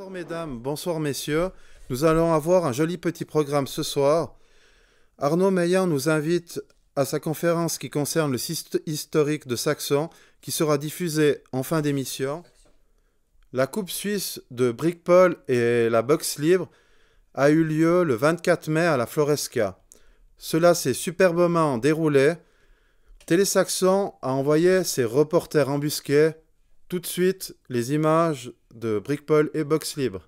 Bonsoir mesdames, bonsoir messieurs. Nous allons avoir un joli petit programme ce soir. Arnaud Meillan nous invite à sa conférence qui concerne le site historique de Saxon, qui sera diffusée en fin d'émission. La Coupe suisse de Brickpole et la boxe libre a eu lieu le 24 mai à la Floresca. Cela s'est superbement déroulé. Télé-Saxon a envoyé ses reporters embusqués. Tout de suite, les images de Brickpole et boxe libre.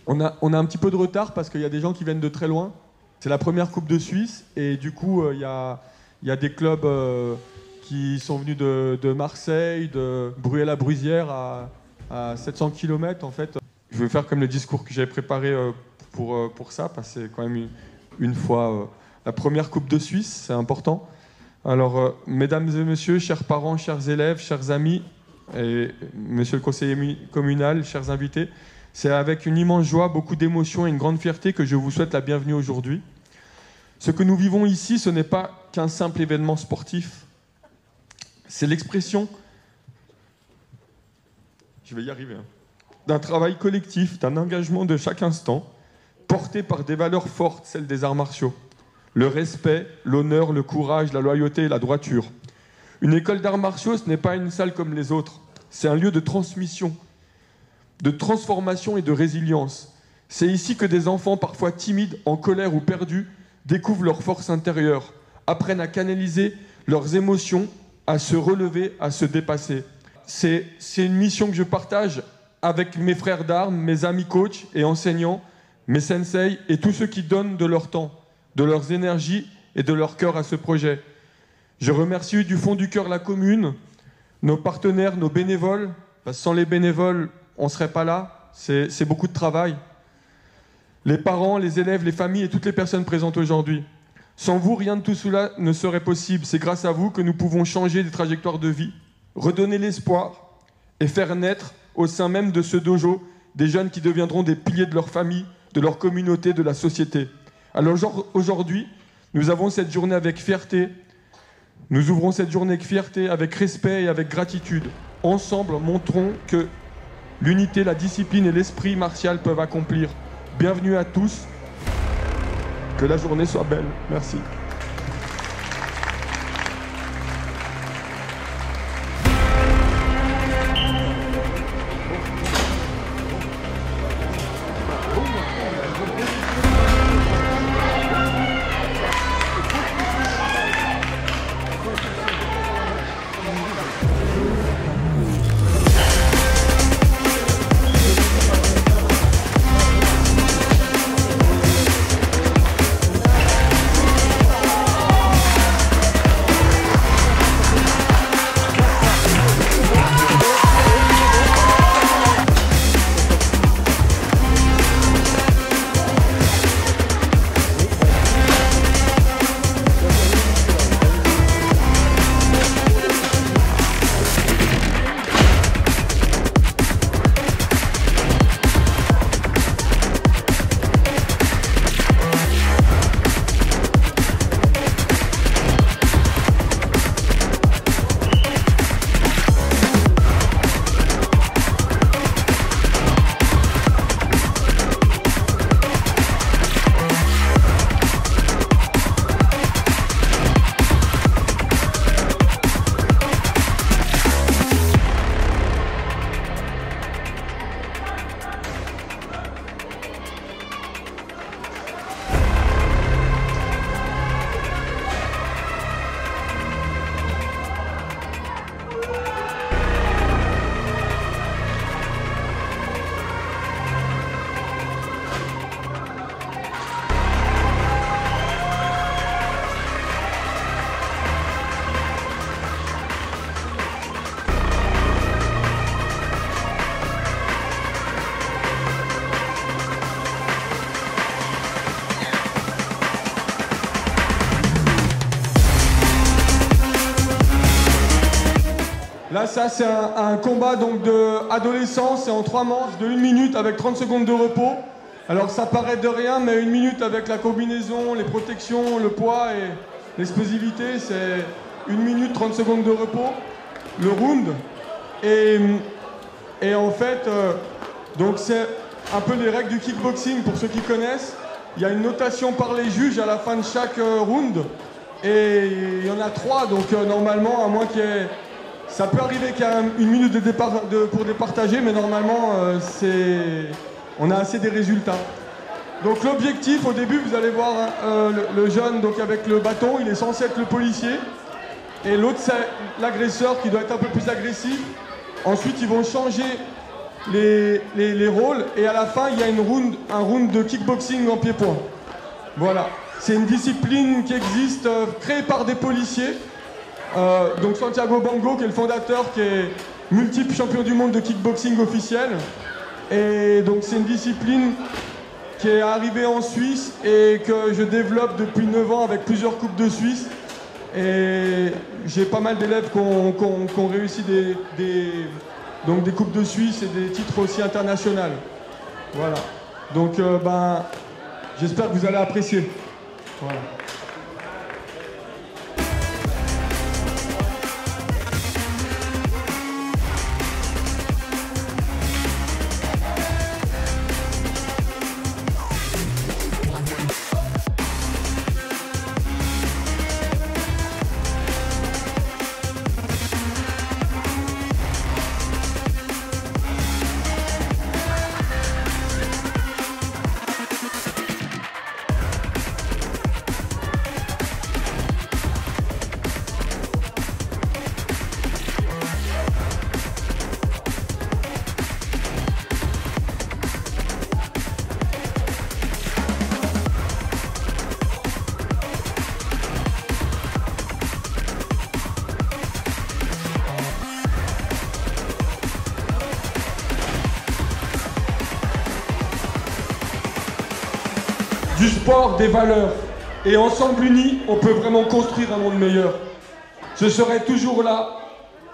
On a un petit peu de retard parce qu'il y a des gens qui viennent de très loin. C'est la première Coupe de Suisse et du coup, il y a des clubs qui sont venus de Marseille, de Bruyères-la-Brusière à 700 km en fait. Je vais faire comme le discours que j'avais préparé pour ça, parce que c'est quand même une fois la première Coupe de Suisse, c'est important. Alors, mesdames et messieurs, chers parents, chers élèves, chers amis, et monsieur le conseiller communal, chers invités, c'est avec une immense joie, beaucoup d'émotion et une grande fierté que je vous souhaite la bienvenue aujourd'hui. Ce que nous vivons ici, ce n'est pas qu'un simple événement sportif, c'est l'expression, je vais y arriver, d'un travail collectif, d'un engagement de chaque instant, porté par des valeurs fortes, celles des arts martiaux. Le respect, l'honneur, le courage, la loyauté et la droiture. Une école d'arts martiaux, ce n'est pas une salle comme les autres. C'est un lieu de transmission, de transformation et de résilience. C'est ici que des enfants, parfois timides, en colère ou perdus, découvrent leur force intérieure, apprennent à canaliser leurs émotions, à se relever, à se dépasser. C'est une mission que je partage avec mes frères d'armes, mes amis coachs et enseignants, mes sensei et tous ceux qui donnent de leur temps, de leurs énergies et de leur cœur à ce projet. Je remercie du fond du cœur la commune, nos partenaires, nos bénévoles, parce que sans les bénévoles, on ne serait pas là, c'est beaucoup de travail. Les parents, les élèves, les familles et toutes les personnes présentes aujourd'hui. Sans vous, rien de tout cela ne serait possible. C'est grâce à vous que nous pouvons changer des trajectoires de vie, redonner l'espoir et faire naître au sein même de ce dojo des jeunes qui deviendront des piliers de leur famille, de leur communauté, de la société. Alors aujourd'hui, nous avons cette journée avec fierté. Nous ouvrons cette journée avec fierté, avec respect et avec gratitude. Ensemble, montrons que l'unité, la discipline et l'esprit martial peuvent accomplir. Bienvenue à tous. Que la journée soit belle. Merci. Là, ça, c'est un combat donc d'adolescents, c'est en 3 manches de 1 minute avec 30 secondes de repos. Alors, ça paraît de rien, mais 1 minute avec la combinaison, les protections, le poids et l'explosivité, c'est 1 minute 30 secondes de repos, le round. Et Et en fait, donc c'est un peu les règles du kickboxing pour ceux qui connaissent. Il y a une notation par les juges à la fin de chaque round. Et il y en a 3, donc normalement, à moins qu'il y ait... Ça peut arriver qu'il y ait une minute pour départager, mais normalement, on a assez des résultats. Donc l'objectif, au début, vous allez voir le jeune donc avec le bâton, il est censé être le policier. Et l'autre, c'est l'agresseur qui doit être un peu plus agressif. Ensuite, ils vont changer les rôles. Et à la fin, il y a un round de kickboxing en pied-point. Voilà. C'est une discipline qui existe, créée par des policiers. Donc Santiago Bango, qui est le fondateur, qui est multiple champion du monde de kickboxing officiel. Et donc c'est une discipline qui est arrivée en Suisse et que je développe depuis 9 ans avec plusieurs coupes de Suisse. Et j'ai pas mal d'élèves qui ont réussi donc des coupes de Suisse et des titres aussi internationaux. Voilà. Donc j'espère que vous allez apprécier. Voilà. Du sport, des valeurs. Et ensemble unis, on peut vraiment construire un monde meilleur. Je serai toujours là,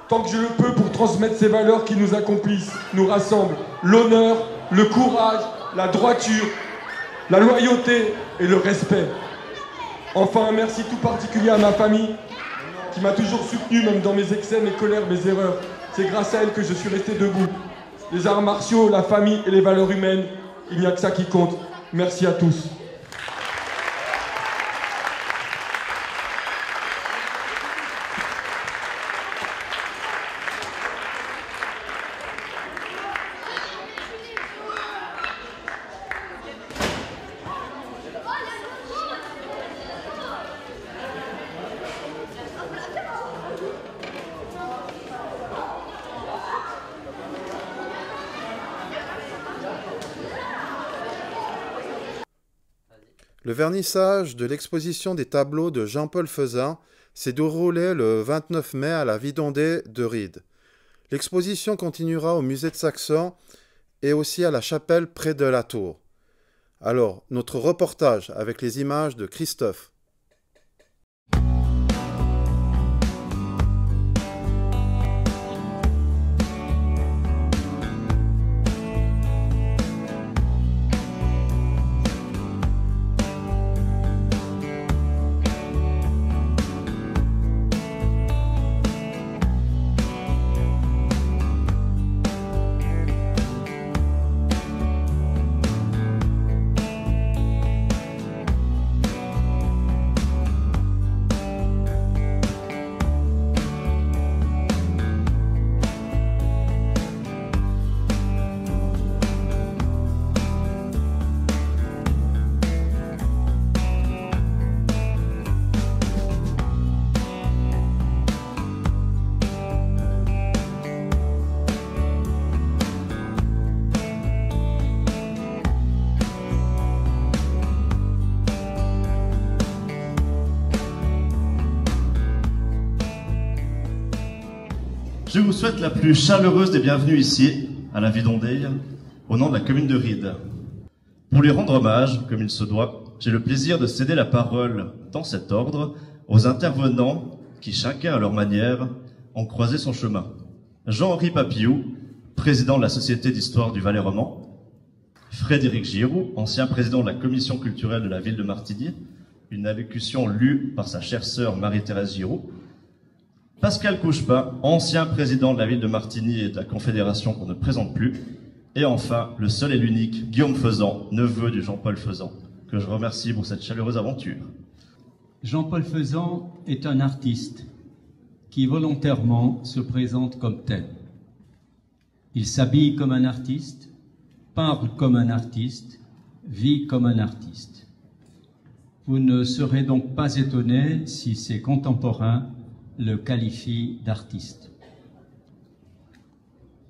tant que je le peux, pour transmettre ces valeurs qui nous accomplissent, nous rassemblent. L'honneur, le courage, la droiture, la loyauté et le respect. Enfin, un merci tout particulier à ma famille, qui m'a toujours soutenu, même dans mes excès, mes colères, mes erreurs. C'est grâce à elle que je suis resté debout. Les arts martiaux, la famille et les valeurs humaines, il n'y a que ça qui compte. Merci à tous. Le vernissage de l'exposition des tableaux de Jean-Paul Feuzin s'est déroulé le 29 mai à la Vidondée de Ried. L'exposition continuera au musée de Saxon et aussi à la chapelle près de la tour. Alors, notre reportage avec les images de Christophe. Je vous souhaite la plus chaleureuse des bienvenues ici, à la Vidondée, au nom de la commune de Ried. Pour lui rendre hommage, comme il se doit, j'ai le plaisir de céder la parole, dans cet ordre, aux intervenants qui, chacun à leur manière, ont croisé son chemin. Jean-Henri Papillou, président de la Société d'Histoire du Valais-Roman. Frédéric Giroux, ancien président de la Commission culturelle de la ville de Martigny, une allocution lue par sa chère sœur Marie-Thérèse Giroux. Pascal Couchepin, ancien président de la ville de Martigny et de la Confédération qu'on ne présente plus. Et enfin, le seul et l'unique, Guillaume Faisan, neveu du Jean-Paul Faisan, que je remercie pour cette chaleureuse aventure. Jean-Paul Faisan est un artiste qui volontairement se présente comme tel. Il s'habille comme un artiste, parle comme un artiste, vit comme un artiste. Vous ne serez donc pas étonné si ses contemporains le qualifient d'artiste.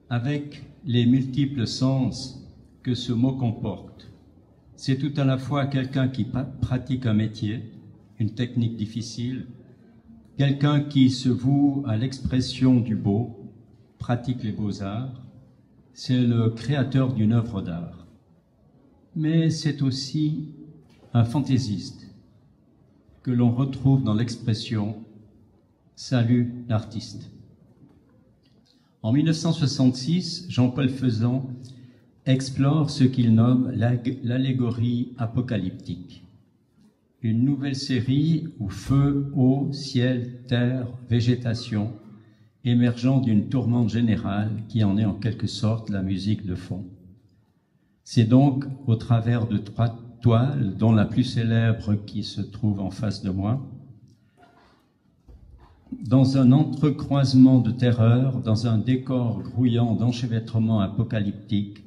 Avec les multiples sens que ce mot comporte, c'est tout à la fois quelqu'un qui pratique un métier, une technique difficile, quelqu'un qui se voue à l'expression du beau, pratique les beaux-arts, c'est le créateur d'une œuvre d'art. Mais c'est aussi un fantaisiste que l'on retrouve dans l'expression « Salut l'artiste ». En 1966, Jean-Paul Faisan explore ce qu'il nomme l'allégorie apocalyptique. Une nouvelle série où feu, eau, ciel, terre, végétation, émergeant d'une tourmente générale qui en est en quelque sorte la musique de fond. C'est donc au travers de 3 toiles, dont la plus célèbre qui se trouve en face de moi, dans un entrecroisement de terreur, dans un décor grouillant d'enchevêtrements apocalyptiques,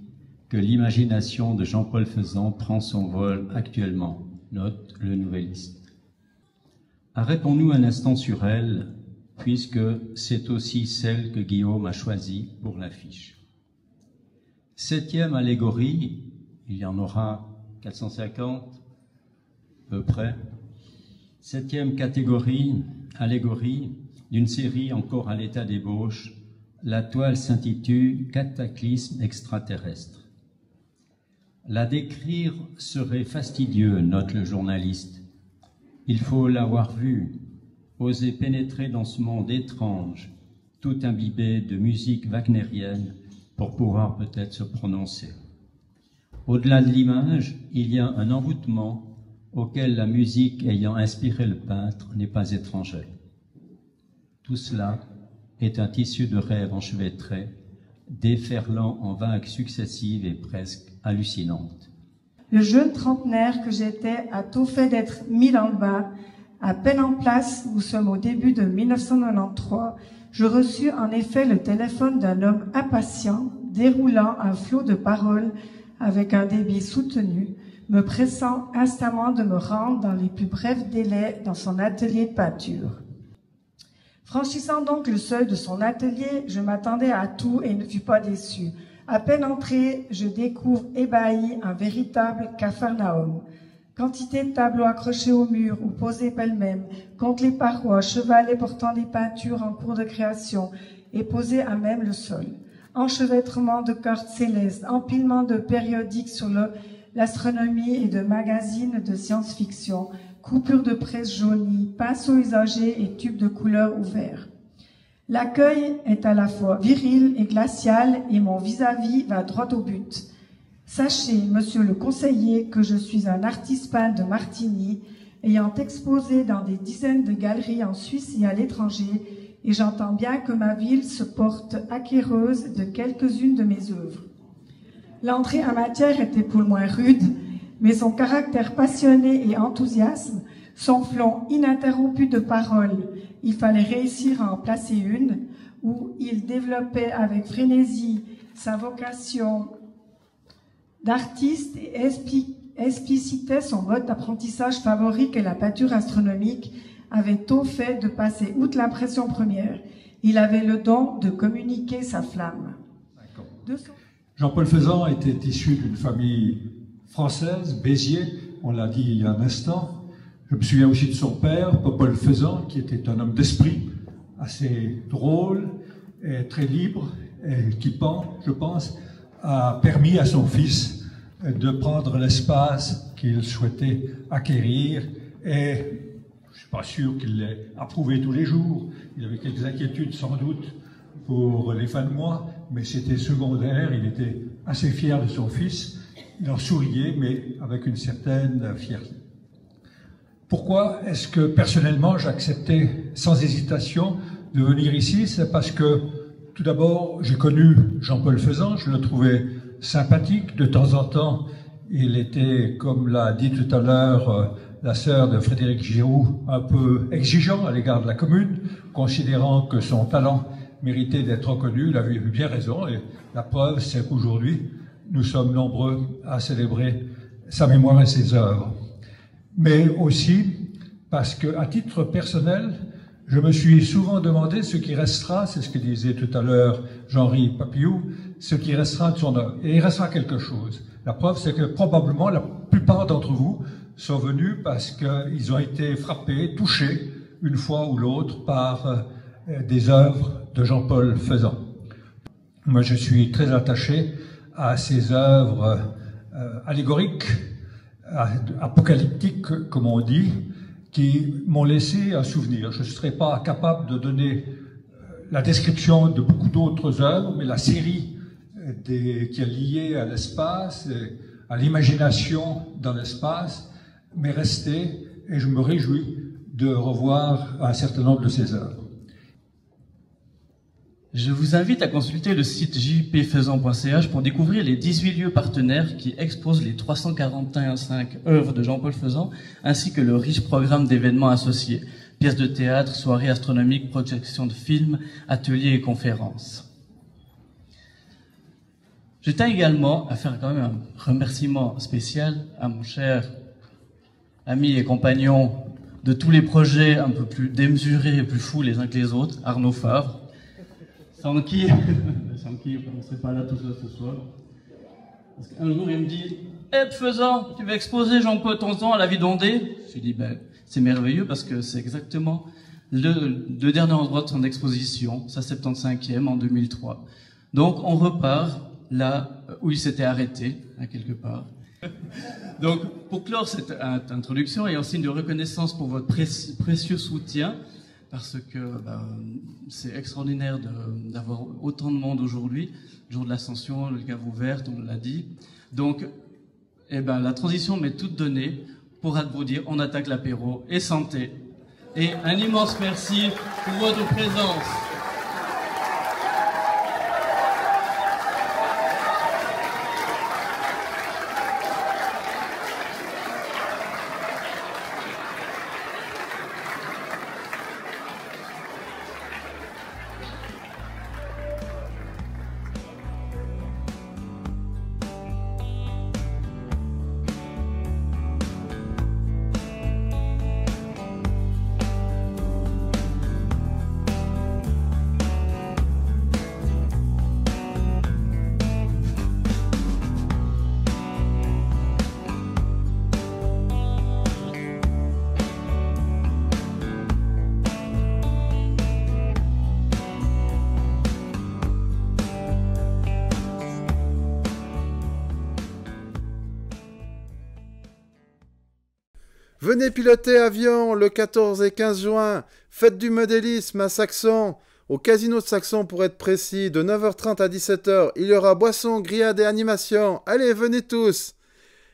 que l'imagination de Jean-Paul Faisan prend son vol actuellement, note le Nouvelliste. Arrêtons-nous un instant sur elle, puisque c'est aussi celle que Guillaume a choisie pour l'affiche. 7e allégorie, il y en aura 450, à peu près. 7e catégorie, allégorie d'une série encore à l'état d'ébauche. La toile s'intitule « Cataclysme extraterrestre ». La décrire serait fastidieux, note le journaliste. Il faut l'avoir vue, oser pénétrer dans ce monde étrange, tout imbibé de musique wagnérienne, pour pouvoir peut-être se prononcer. Au-delà de l'image, il y a un envoûtement auquel la musique ayant inspiré le peintre n'est pas étrangère. Tout cela est un tissu de rêves enchevêtrés, déferlant en vagues successives et presque hallucinantes. Le jeune trentenaire que j'étais a tout fait d'être mis dans le bain. À peine en place, nous sommes au début de 1993, je reçus en effet le téléphone d'un homme impatient, déroulant un flot de paroles avec un débit soutenu, me pressant instamment de me rendre dans les plus brefs délais dans son atelier de peinture. Franchissant donc le seuil de son atelier, je m'attendais à tout et ne fus pas déçu. À peine entré, je découvre ébahi un véritable capharnaüm. Quantité de tableaux accrochés au mur ou posés pêle-mêle, contre les parois, chevalets portant des peintures en cours de création et posés à même le sol. Enchevêtrement de cartes célestes, empilement de périodiques sur l'astronomie et de magazines de science-fiction, coupures de presse jaunie, pinceaux usagés et tubes de couleur ouverts. L'accueil est à la fois viril et glacial et mon vis-à-vis va droit au but. Sachez, monsieur le conseiller, que je suis un artiste peintre de Martigny, ayant exposé dans des dizaines de galeries en Suisse et à l'étranger, et j'entends bien que ma ville se porte acquéreuse de quelques-unes de mes œuvres. L'entrée en matière était pour le moins rude, mais son caractère passionné et enthousiasme, son flot ininterrompu de paroles, il fallait réussir à en placer une, où il développait avec frénésie sa vocation d'artiste et explicitait son mode d'apprentissage favori que la peinture astronomique avait tôt fait de passer outre l'impression première. Il avait le don de communiquer sa flamme. Jean-Paul Faisan était issu d'une famille française, Béziers, on l'a dit il y a un instant. Je me souviens aussi de son père, Paul Faisan, qui était un homme d'esprit, assez drôle, et très libre, et qui, je pense, a permis à son fils de prendre l'espace qu'il souhaitait acquérir, et je ne suis pas sûr qu'il l'ait approuvé tous les jours. Il avait quelques inquiétudes sans doute pour les fins de mois, mais c'était secondaire. Il était assez fier de son fils, il en souriait, mais avec une certaine fierté. Pourquoi est-ce que personnellement j'acceptais sans hésitation de venir ici, c'est parce que, tout d'abord, j'ai connu Jean-Paul Faisan, je le trouvais sympathique. De temps en temps, il était, comme l'a dit tout à l'heure la sœur de Frédéric Giroud, un peu exigeant à l'égard de la commune, considérant que son talent méritait d'être reconnu. Il avait eu bien raison, et la preuve, c'est qu'aujourd'hui, nous sommes nombreux à célébrer sa mémoire et ses œuvres. Mais aussi parce que, à titre personnel, je me suis souvent demandé ce qui restera, c'est ce que disait tout à l'heure Jean-Henri Papillou, ce qui restera de son œuvre. Et il restera quelque chose. La preuve, c'est que probablement la plupart d'entre vous sont venus parce qu'ils ont été frappés, touchés, une fois ou l'autre, par des œuvres de Jean-Paul Faisan. Moi, je suis très attaché à ces œuvres allégoriques, apocalyptiques, comme on dit, qui m'ont laissé un souvenir. Je ne serais pas capable de donner la description de beaucoup d'autres œuvres, mais la série qui est liée à l'espace, à l'imagination dans l'espace, m'est restée, et je me réjouis de revoir un certain nombre de ces œuvres. Je vous invite à consulter le site jpfaisan.ch pour découvrir les 18 lieux partenaires qui exposent les 345 œuvres de Jean-Paul Faisan, ainsi que le riche programme d'événements associés, pièces de théâtre, soirées astronomiques, projections de films, ateliers et conférences. Je tiens également à faire quand même un remerciement spécial à mon cher ami et compagnon de tous les projets un peu plus démesurés et plus fous les uns que les autres, Arnaud Favre, sans qui on ne serait pas là tout seul ce soir. Parce qu'un jour, il me dit « Eh, Faisan, tu vas exposer Jean-Paul Faisan à la Vidondée ?» Je lui dis ben, « C'est merveilleux parce que c'est exactement le dernier endroit de son exposition, sa 75e en 2003. Donc, on repart là où il s'était arrêté, à quelque part. » Donc, pour clore cette introduction et en signe de reconnaissance pour votre précieux soutien, parce que c'est extraordinaire d'avoir autant de monde aujourd'hui, le jour de l'Ascension, le cave ouvert, on l'a dit. Donc, la transition m'est toute donnée pour vous dire on attaque l'apéro et santé. Et un immense merci pour votre présence. Venez piloter avion le 14 et 15 juin, fête du modélisme à Saxon, au casino de Saxon pour être précis, de 9h30 à 17h. Il y aura boissons, grillades et animations. Allez, venez tous.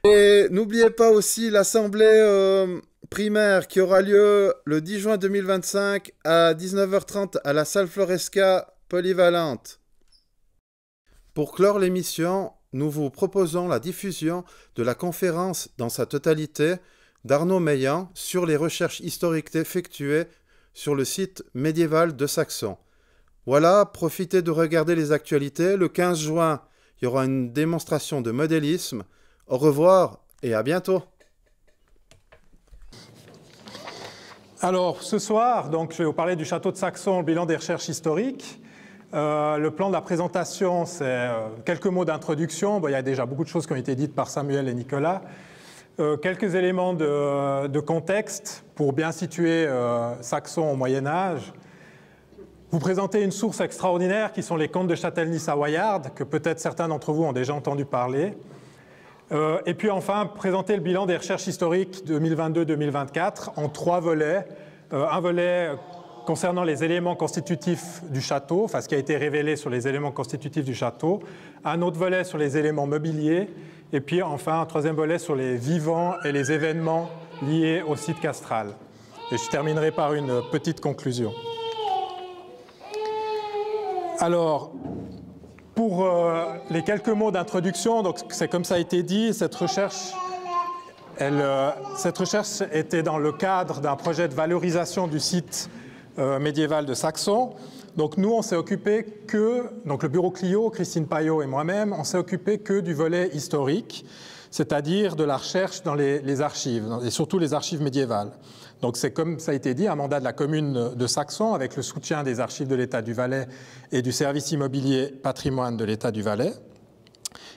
Et n'oubliez pas aussi l'assemblée primaire qui aura lieu le 10 juin 2025 à 19h30 à la salle Floresca polyvalente. Pour clore l'émission, nous vous proposons la diffusion de la conférence dans sa totalité d'Arnaud Meillan sur les recherches historiques effectuées sur le site médiéval de Saxon. Voilà, profitez de regarder les actualités. Le 15 juin, il y aura une démonstration de modélisme. Au revoir et à bientôt. Alors, ce soir, je vais vous parler du château de Saxon, le bilan des recherches historiques. Le plan de la présentation, c'est quelques mots d'introduction. Il y a déjà beaucoup de choses qui ont été dites par Samuel et Nicolas. Quelques éléments de contexte pour bien situer Saxon au Moyen-Âge. Vous présentez une source extraordinaire qui sont les contes de Châtelny-Savoyarde, que peut-être certains d'entre vous ont déjà entendu parler. Et puis enfin, présenter le bilan des recherches historiques 2022-2024 en 3 volets. Un volet concernant les éléments constitutifs du château, enfin ce qui a été révélé sur les éléments constitutifs du château. Un autre volet sur les éléments mobiliers. Et puis enfin, un 3e volet sur les vivants et les événements liés au site castral. Et je terminerai par une petite conclusion. Alors, pour les quelques mots d'introduction, donc c'est comme ça a été dit, cette recherche était dans le cadre d'un projet de valorisation du site médiéval de Saxon. Donc nous, on s'est occupé que, donc le bureau Clio, Christine Payot et moi-même, on s'est occupé que du volet historique, c'est-à-dire de la recherche dans les archives, et surtout les archives médiévales. Donc c'est comme ça a été dit, un mandat de la commune de Saxon avec le soutien des archives de l'État du Valais et du service immobilier patrimoine de l'État du Valais.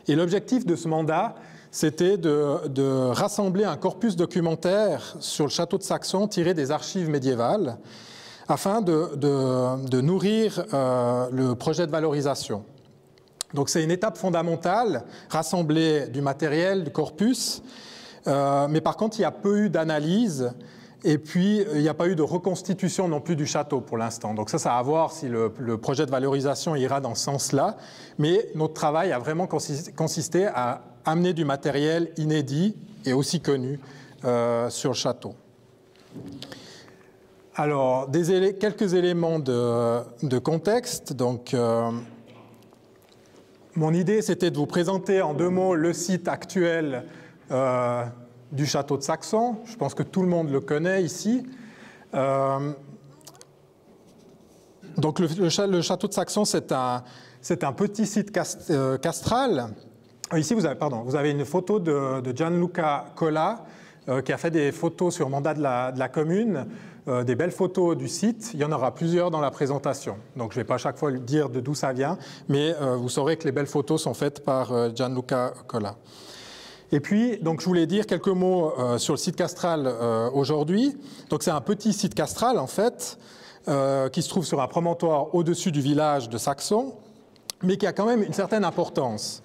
Et l'objectif de ce mandat, c'était de rassembler un corpus documentaire sur le château de Saxon tiré des archives médiévales afin de nourrir le projet de valorisation. Donc c'est une étape fondamentale, rassembler du matériel, du corpus, mais par contre il y a peu eu d'analyse et puis il n'y a pas eu de reconstitution non plus du château pour l'instant. Donc ça a à voir si le projet de valorisation ira dans ce sens-là, mais notre travail a vraiment consisté à amener du matériel inédit et aussi connu sur le château. Alors, quelques éléments de contexte. Donc, mon idée, c'était de vous présenter en 2 mots le site actuel du château de Saxon. Je pense que tout le monde le connaît ici. Donc, le château de Saxon, c'est un petit site castral. Ici, vous avez une photo de Gianluca Cola, qui a fait des photos sur mandat de la commune, des belles photos du site. Il y en aura plusieurs dans la présentation. Donc je ne vais pas à chaque fois dire d'où ça vient, mais vous saurez que les belles photos sont faites par Gianluca Cola. Et puis, donc, je voulais dire quelques mots sur le site castral aujourd'hui. Donc c'est un petit site castral, en fait, qui se trouve sur un promontoire au-dessus du village de Saxon, mais qui a quand même une certaine importance.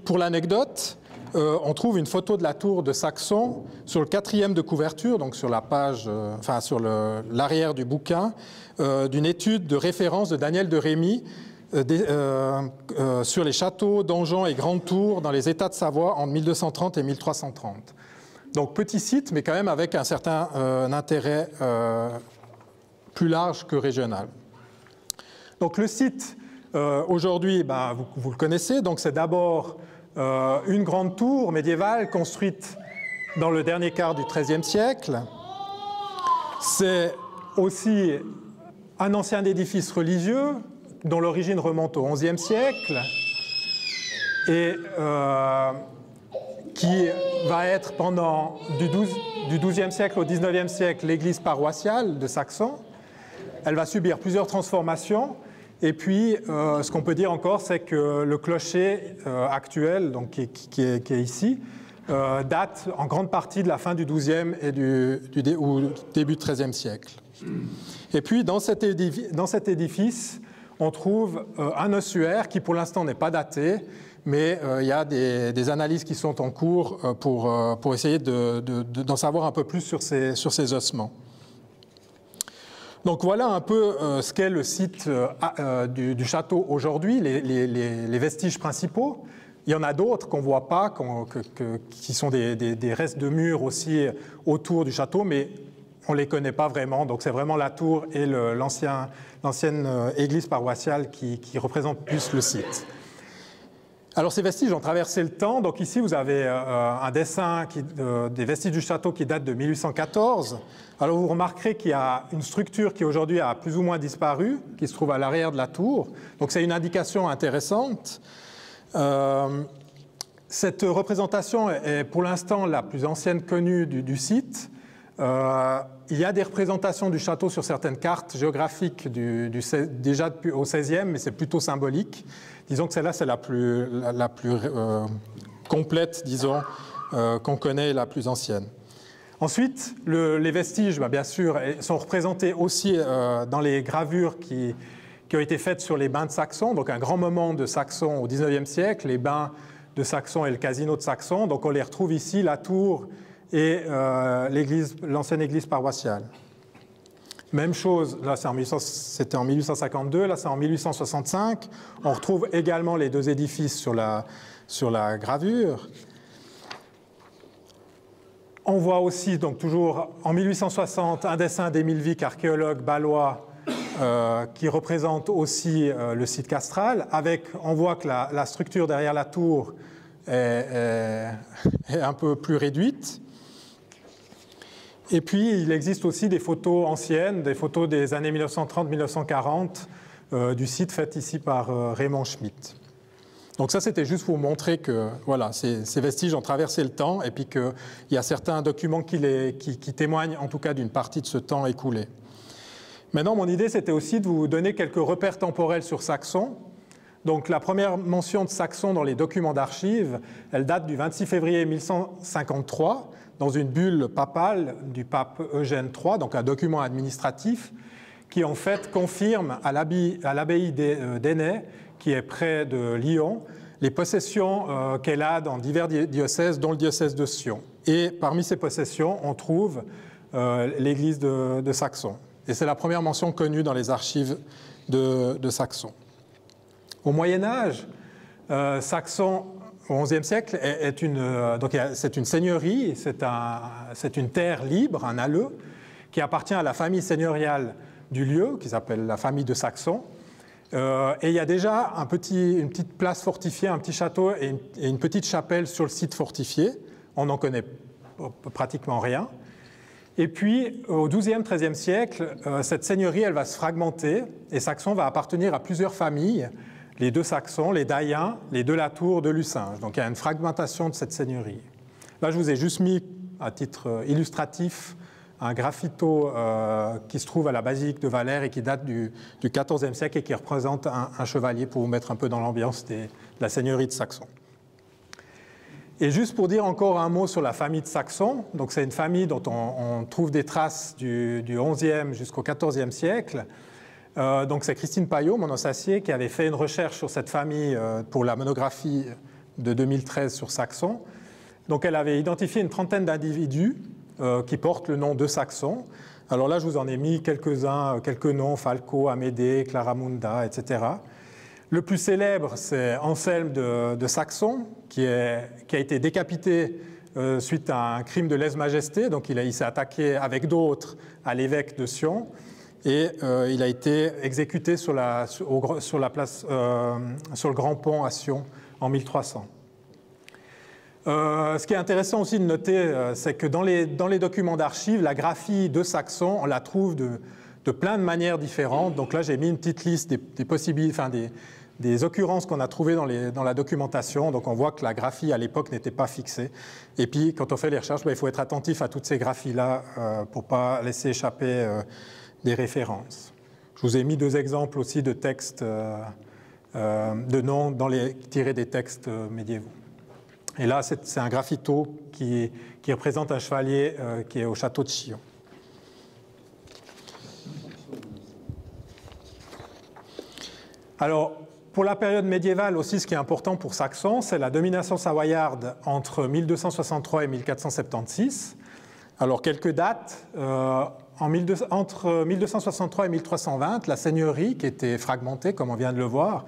Pour l'anecdote, on trouve une photo de la tour de Saxon sur le 4e de couverture, donc sur la page, sur l'arrière du bouquin, d'une étude de référence de Daniel de Rémy sur les châteaux, donjons et grandes tours dans les États de Savoie en 1230 et 1330. Donc petit site, mais quand même avec un certain intérêt plus large que régional. Donc le site, aujourd'hui, vous le connaissez, donc c'est d'abord une grande tour médiévale construite dans le dernier quart du XIIIe siècle. C'est aussi un ancien édifice religieux dont l'origine remonte au XIe siècle et qui va être pendant du XIIe siècle au XIXe siècle l'église paroissiale de Saxon. Elle va subir plusieurs transformations. Et puis, ce qu'on peut dire encore, c'est que le clocher actuel, donc, qui est ici, date en grande partie de la fin du XIIe et ou début du XIIIe siècle. Et puis, dans cet édifice, on trouve un ossuaire qui, pour l'instant, n'est pas daté, mais il y a des analyses qui sont en cours pour essayer d'en savoir un peu plus sur ces ossements. Donc voilà un peu ce qu'est le site du château aujourd'hui, les vestiges principaux. Il y en a d'autres qu'on ne voit pas, qui sont des restes de murs aussi autour du château, mais on ne les connaît pas vraiment. Donc c'est vraiment la tour et l'ancienne église paroissiale qui représentent plus le site. Alors ces vestiges ont traversé le temps. Donc ici vous avez un dessin des vestiges du château qui date de 1814. Alors vous remarquerez qu'il y a une structure qui aujourd'hui a plus ou moins disparu, qui se trouve à l'arrière de la tour. Donc c'est une indication intéressante. Cette représentation est pour l'instant la plus ancienne connue du site. Il y a des représentations du château sur certaines cartes géographiques déjà au XVIe, mais c'est plutôt symbolique. Disons que celle-là, c'est la plus complète, disons, qu'on connaît, et la plus ancienne. Ensuite, les vestiges, bien sûr, sont représentés aussi dans les gravures qui ont été faites sur les bains de Saxon, donc un grand moment de Saxon au XIXe siècle, les bains de Saxon et le casino de Saxon. Donc on les retrouve ici, la tour et l'ancienne église paroissiale. Même chose, là c'était en 1852, là c'est en 1865. On retrouve également les 2 édifices sur la gravure. On voit aussi, donc toujours en 1860, un dessin d'Émile Vic, archéologue bâlois, qui représente aussi le site castral. On voit que la structure derrière la tour est un peu plus réduite. Et puis, il existe aussi des photos anciennes, des photos des années 1930-1940 du site faites ici par Raymond Schmitt. Donc ça, c'était juste pour vous montrer que voilà, ces vestiges ont traversé le temps et puis qu'il y a certains documents qui témoignent en tout cas d'une partie de ce temps écoulé. Maintenant, mon idée, c'était aussi de vous donner quelques repères temporels sur Saxon. Donc la première mention de Saxon dans les documents d'archives, elle date du 26 février 1153, dans une bulle papale du pape Eugène III, donc un document administratif, qui en fait confirme à l'abbaye d'Ainay, qui est près de Lyon, les possessions qu'elle a dans divers diocèses, dont le diocèse de Sion. Et parmi ces possessions, on trouve l'église de Saxon. Et c'est la première mention connue dans les archives de Saxon. Au Moyen-Âge, Saxon, au XIe siècle, c'est une seigneurie, c'est une terre libre, un alleu, qui appartient à la famille seigneuriale du lieu, qui s'appelle la famille de Saxon. Et il y a déjà une petite place fortifiée, un petit château et une petite chapelle sur le site fortifié. On n'en connaît pratiquement rien. Et puis, au XIIe, XIIIe siècle, cette seigneurie, elle va se fragmenter et Saxon va appartenir à plusieurs familles, les deux Saxons, les Daïens, les de la Tour, de Lucinge. Donc il y a une fragmentation de cette seigneurie. Là, je vous ai juste mis, à titre illustratif, un graffito qui se trouve à la basilique de Valère et qui date du XIVe siècle et qui représente un chevalier pour vous mettre un peu dans l'ambiance de la seigneurie de Saxon. Et juste pour dire encore un mot sur la famille de Saxon, donc c'est une famille dont on trouve des traces du XIe jusqu'au XIVe siècle. Donc c'est Christine Payot, mon associée, qui avait fait une recherche sur cette famille pour la monographie de 2013 sur Saxon. Donc elle avait identifié une trentaine d'individus qui portent le nom de Saxon. Alors là, je vous en ai mis quelques-uns, quelques noms, Falco, Amédée, Claramunda, etc. Le plus célèbre, c'est Anselme de Saxon, qui a été décapité suite à un crime de lèse-majesté. Donc il s'est attaqué avec d'autres à l'évêque de Sion et il a été exécuté sur le Grand Pont à Sion en 1300. Ce qui est intéressant aussi de noter, c'est que dans les documents d'archives, la graphie de Saxon, on la trouve de plein de manières différentes. Donc là, j'ai mis une petite liste des occurrences qu'on a trouvées dans la documentation. Donc on voit que la graphie à l'époque n'était pas fixée. Et puis quand on fait les recherches, il faut être attentif à toutes ces graphies-là pour ne pas laisser échapper des références. Je vous ai mis deux exemples aussi de textes, de noms tirés des textes médiévaux. Et là, c'est un graffito qui représente un chevalier qui est au château de Chillon. Alors, pour la période médiévale aussi, ce qui est important pour Saxon, c'est la domination savoyarde entre 1263 et 1476. Alors, quelques dates. Entre 1263 et 1320, la seigneurie, qui était fragmentée, comme on vient de le voir,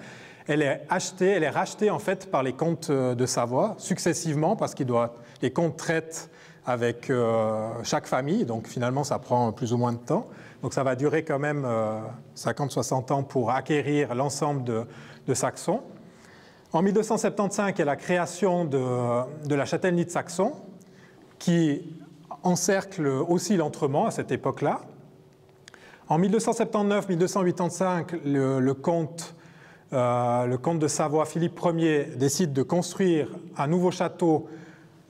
elle est rachetée en fait par les comtes de Savoie successivement, parce que les comtes traitent avec chaque famille, donc finalement ça prend plus ou moins de temps. Donc ça va durer quand même 50-60 ans pour acquérir l'ensemble de Saxon. En 1275, il y a la création de la châtellenie de Saxon, qui encercle aussi l'Entremont à cette époque-là. En 1279-1285, le comte de Savoie, Philippe Ier, décide de construire un nouveau château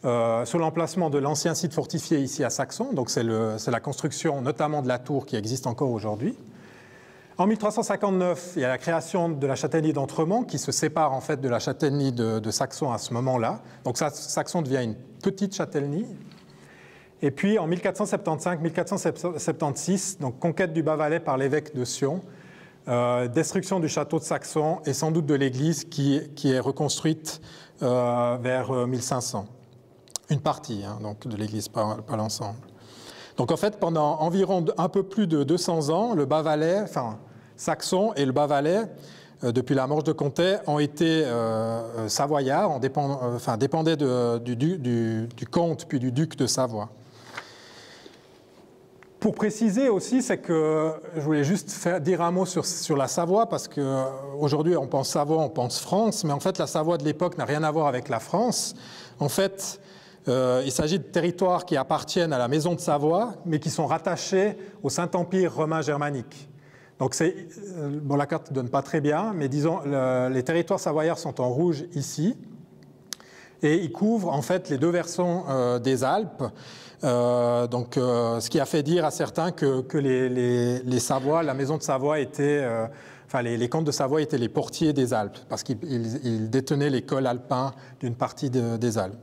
sur l'emplacement de l'ancien site fortifié ici à Saxon. Donc c'est la construction notamment de la tour qui existe encore aujourd'hui. En 1359, il y a la création de la châtellenie d'Entremont qui se sépare en fait de la châtellenie de Saxon à ce moment-là. Donc Saxon devient une petite châtellenie. Et puis en 1475-1476, donc conquête du Bas-Valais par l'évêque de Sion, destruction du château de Saxon et sans doute de l'église qui est reconstruite vers 1500. Une partie donc de l'église, pas l'ensemble. Donc en fait, pendant environ un peu plus de 200 ans, le Bas-Valais, Saxon et le Bas-Valais, depuis la Manche de Comté, ont été savoyards, dépendaient du comte puis du duc de Savoie. Pour préciser aussi, c'est que je voulais juste dire un mot sur la Savoie, parce qu'aujourd'hui on pense Savoie, on pense France, mais en fait la Savoie de l'époque n'a rien à voir avec la France. En fait, il s'agit de territoires qui appartiennent à la Maison de Savoie, mais qui sont rattachés au Saint-Empire romain germanique. Donc bon, la carte ne donne pas très bien, mais disons les territoires savoyards sont en rouge ici, et ils couvrent en fait les deux versants des Alpes. Ce qui a fait dire à certains que les Savoie, la Maison de Savoie était, les comtes de Savoie étaient les portiers des Alpes, parce qu'ils détenaient les cols alpins d'une partie des Alpes.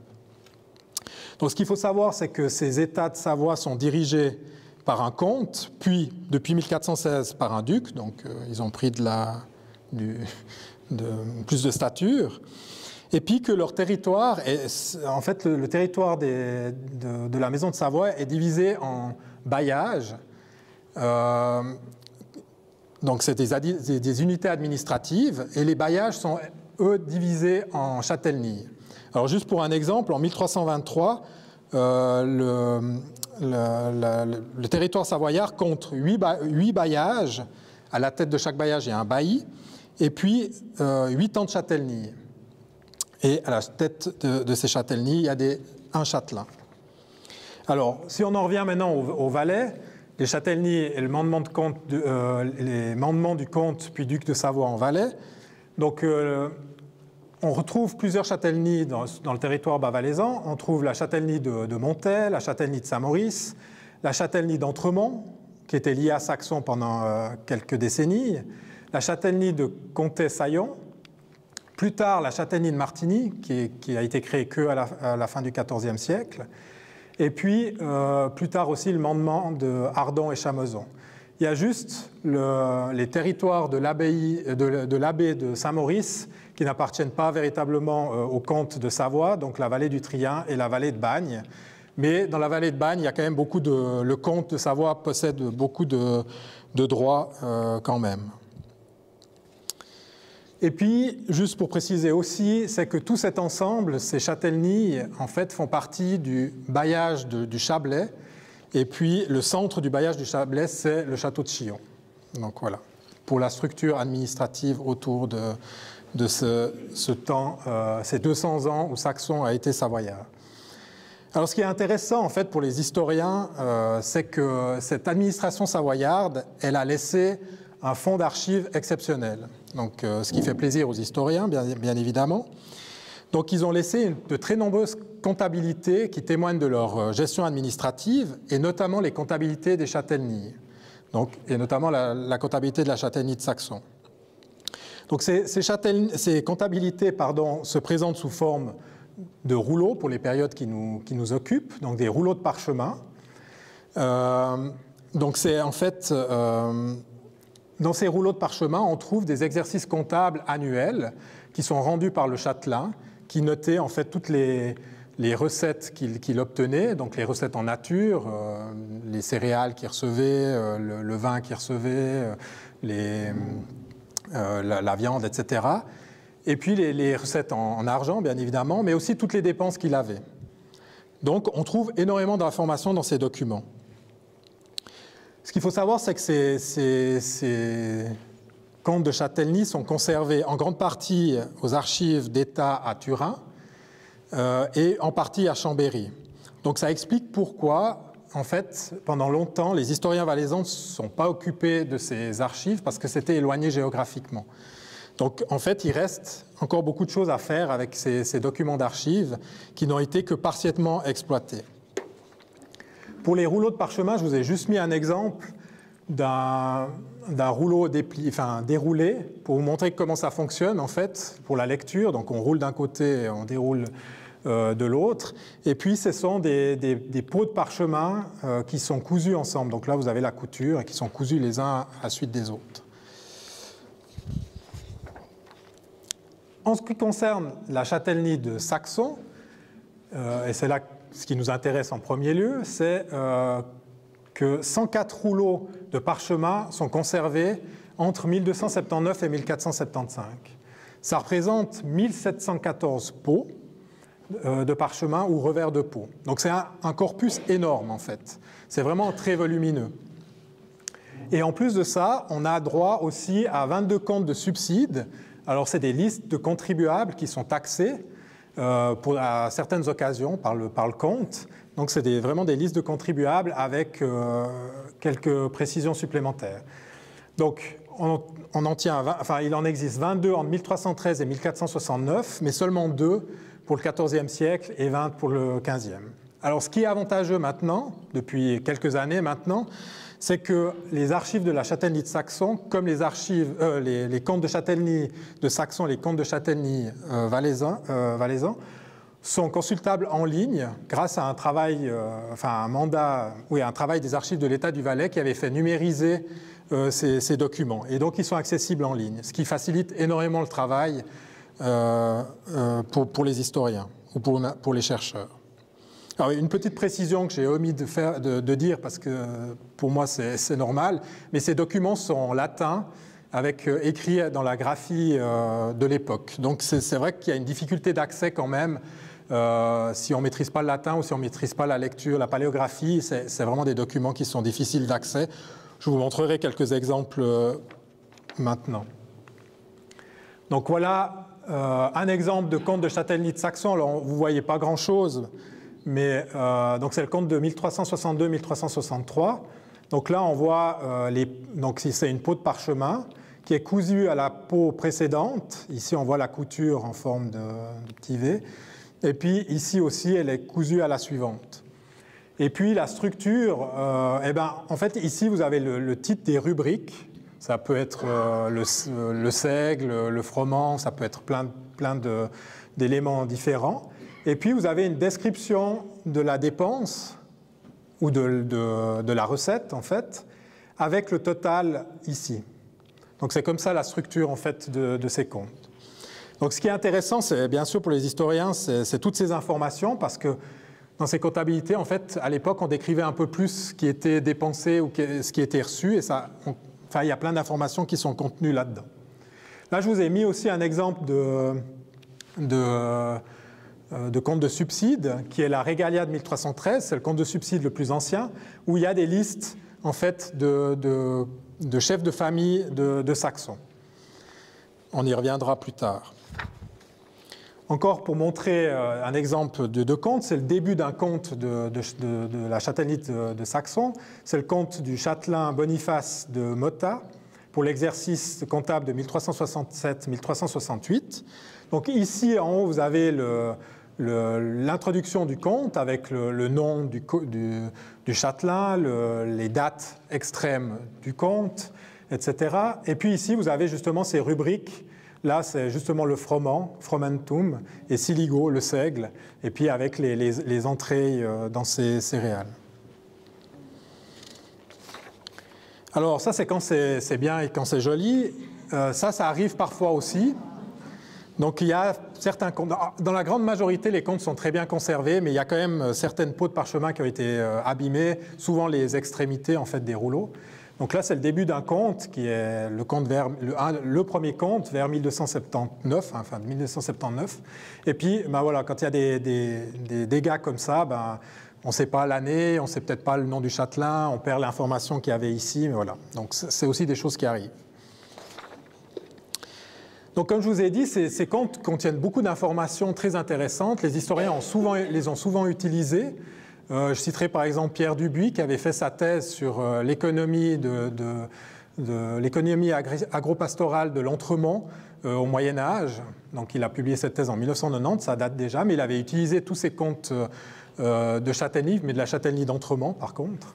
Donc ce qu'il faut savoir, c'est que ces États de Savoie sont dirigés par un comte, puis depuis 1416 par un duc, donc ils ont pris plus de stature, et puis que leur territoire, en fait le territoire de la Maison de Savoie est divisé en bailliages, donc c'est des unités administratives, et les bailliages sont eux divisés en châtellenies. Alors juste pour un exemple, en 1323, le territoire savoyard compte 8 bailliages. À la tête de chaque bailliage, il y a un bailli, et puis 8 ans de châtellenie. Et à la tête de ces châtellenies, il y a un châtelain. Alors, si on en revient maintenant au Valais, les châtellenies et les mandements du comte puis duc de Savoie en Valais. Donc, on retrouve plusieurs châtellenies dans le territoire bas-valaisan. On trouve la châtellenie de Montet, la châtellenie de Saint-Maurice, la châtellenie d'Entremont, qui était liée à Saxon pendant quelques décennies, la châtellenie de Comté-Saillon, plus tard la châtellenie de Martigny, qui a été créée qu'à la fin du XIVe siècle, et puis plus tard aussi le mandement de Ardon et Chamezon. Il y a juste les territoires de l'abbé de Saint-Maurice qui n'appartiennent pas véritablement au comte de Savoie, donc la vallée du Trien et la vallée de Bagne. Mais dans la vallée de Bagne, il y a quand même le comte de Savoie possède beaucoup de droits quand même. Et puis, juste pour préciser aussi, c'est que tout cet ensemble, ces châtellenies, en fait, font partie du bailliage du Chablais. Et puis, le centre du bailliage du Chablais, c'est le château de Chillon. Donc voilà, pour la structure administrative autour de ce temps, ces 200 ans où Saxon a été savoyard. Alors, ce qui est intéressant, en fait, pour les historiens, c'est que cette administration savoyarde, elle a laissé un fonds d'archives exceptionnel. Donc, ce qui fait plaisir aux historiens, bien évidemment. Donc, ils ont laissé de très nombreuses comptabilités qui témoignent de leur gestion administrative, et notamment les comptabilités des châtellenies, et notamment la comptabilité de la châtellenie de Saxon. Donc, ces comptabilités se présentent sous forme de rouleaux pour les périodes qui nous occupent, donc des rouleaux de parchemin. Donc, c'est en fait... Dans ces rouleaux de parchemin, on trouve des exercices comptables annuels qui sont rendus par le châtelain, qui notait en fait toutes les recettes qu'il obtenait, donc les recettes en nature, les céréales qu'il recevait, le vin qu'il recevait, la viande, etc. Et puis les recettes en argent, bien évidemment, mais aussi toutes les dépenses qu'il avait. Donc on trouve énormément d'informations dans ces documents. Ce qu'il faut savoir, c'est que ces comptes de châtellenie sont conservés en grande partie aux archives d'État à Turin et en partie à Chambéry. Donc ça explique pourquoi, en fait, pendant longtemps, les historiens valaisans ne se sont pas occupés de ces archives parce que c'était éloigné géographiquement. Donc en fait, il reste encore beaucoup de choses à faire avec ces documents d'archives qui n'ont été que partiellement exploités. Pour les rouleaux de parchemin, je vous ai juste mis un exemple d'un rouleau déroulé pour vous montrer comment ça fonctionne en fait pour la lecture. Donc on roule d'un côté et on déroule de l'autre. Et puis ce sont des pots de parchemin qui sont cousus ensemble. Donc là vous avez la couture et qui sont cousus les uns à la suite des autres. En ce qui concerne la châtellenie de Saxon, et c'est là ce qui nous intéresse en premier lieu, c'est que 104 rouleaux de parchemin sont conservés entre 1279 et 1475. Ça représente 1714 pots de parchemin ou revers de peau. Donc c'est un corpus énorme en fait. C'est vraiment très volumineux. Et en plus de ça, on a droit aussi à 22 comptes de subsides. Alors c'est des listes de contribuables qui sont taxés à certaines occasions par le compte. Donc c'est vraiment des listes de contribuables avec quelques précisions supplémentaires. Donc il en existe 22 entre 1313 et 1469, mais seulement 2 pour le XIVe siècle et 20 pour le XVe. Alors ce qui est avantageux maintenant, depuis quelques années maintenant, c'est que les archives de la châtellenie de Saxon, comme les comptes de châtellenie de Saxon, les comptes de châtellenie valaisans, sont consultables en ligne grâce à un travail, un travail des archives de l'État du Valais qui avait fait numériser ces documents. Et donc ils sont accessibles en ligne, ce qui facilite énormément le travail pour les historiens ou pour les chercheurs. Alors, une petite précision que j'ai omis de dire, parce que pour moi c'est normal, mais ces documents sont en latin, avec écrit dans la graphie de l'époque. Donc c'est vrai qu'il y a une difficulté d'accès quand même, si on ne maîtrise pas le latin ou si on ne maîtrise pas la lecture, la paléographie, c'est vraiment des documents qui sont difficiles d'accès. Je vous montrerai quelques exemples maintenant. Donc voilà un exemple de compte de châtellenie de Saxon. Alors vous ne voyez pas grand-chose, mais donc c'est le compte de 1362-1363. Donc là, on voit, donc c'est une peau de parchemin qui est cousue à la peau précédente. Ici, on voit la couture en forme de petit V. Et puis ici aussi, elle est cousue à la suivante. Et puis la structure, en fait, ici, vous avez le titre des rubriques. Ça peut être le seigle, le froment, ça peut être plein d'éléments différents. Et puis, vous avez une description de la dépense ou de la recette, en fait, avec le total ici. Donc, c'est comme ça la structure, en fait, de ces comptes. Donc, ce qui est intéressant, c'est bien sûr pour les historiens, c'est toutes ces informations, parce que dans ces comptabilités, en fait, à l'époque, on décrivait un peu plus ce qui était dépensé ou ce qui était reçu, et il y a plein d'informations qui sont contenues là-dedans. Là, je vous ai mis aussi un exemple de compte de subsides, qui est la Regalia de 1313, c'est le compte de subsides le plus ancien, où il y a des listes en fait, de chefs de famille de Saxons. On y reviendra plus tard. Encore pour montrer un exemple de compte, c'est le début d'un compte de la châtellenie de Saxon. C'est le compte du châtelain Boniface de Motta pour l'exercice comptable de 1367-1368. Donc ici, en haut, vous avez l'introduction du compte avec le nom du châtelain, les dates extrêmes du compte, etc. Et puis ici, vous avez justement ces rubriques. Là, c'est justement le froment, fromentum, et siligo, le seigle, et puis avec les entrées dans ces céréales. Alors ça, c'est quand c'est bien et quand c'est joli. Ça arrive parfois aussi. Donc il y a certains comptes, dans la grande majorité, les comptes sont très bien conservés, mais il y a quand même certaines peaux de parchemin qui ont été abîmées, souvent les extrémités en fait des rouleaux. Donc là, c'est le début d'un compte qui est le premier compte vers 1279, fin de 1279. Et puis, voilà, quand il y a des dégâts comme ça, on ne sait pas l'année, on ne sait peut-être pas le nom du châtelain, on perd l'information qu'il y avait ici, mais voilà. Donc c'est aussi des choses qui arrivent. Donc, comme je vous ai dit, ces comptes contiennent beaucoup d'informations très intéressantes. Les historiens les ont souvent utilisées. Je citerai par exemple Pierre Dubuis qui avait fait sa thèse sur l'économie l'économie agropastorale de l'Entremont au Moyen-Âge. Donc il a publié cette thèse en 1990, ça date déjà, mais il avait utilisé tous ces comptes de châtellenie, mais de la châtellenie d'Entremont par contre.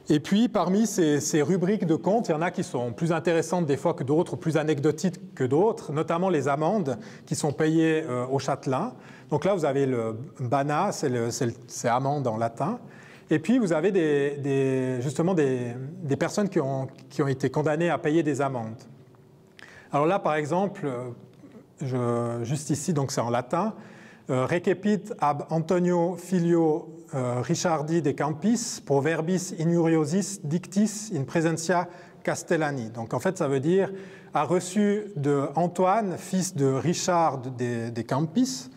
Et puis parmi ces rubriques de comptes, il y en a qui sont plus intéressantes des fois que d'autres, plus anecdotiques que d'autres, notamment les amendes qui sont payées au châtelain. Donc là, vous avez le bana, c'est amende en latin. Et puis, vous avez justement des personnes qui ont été condamnées à payer des amendes. Alors là, par exemple, juste ici, donc c'est en latin, Recepit ab Antonio filio Richardi de Campis pro verbis injuriosis dictis in presentia Castellani. Donc en fait, ça veut dire a reçu de Antoine, fils de Richard de Campis,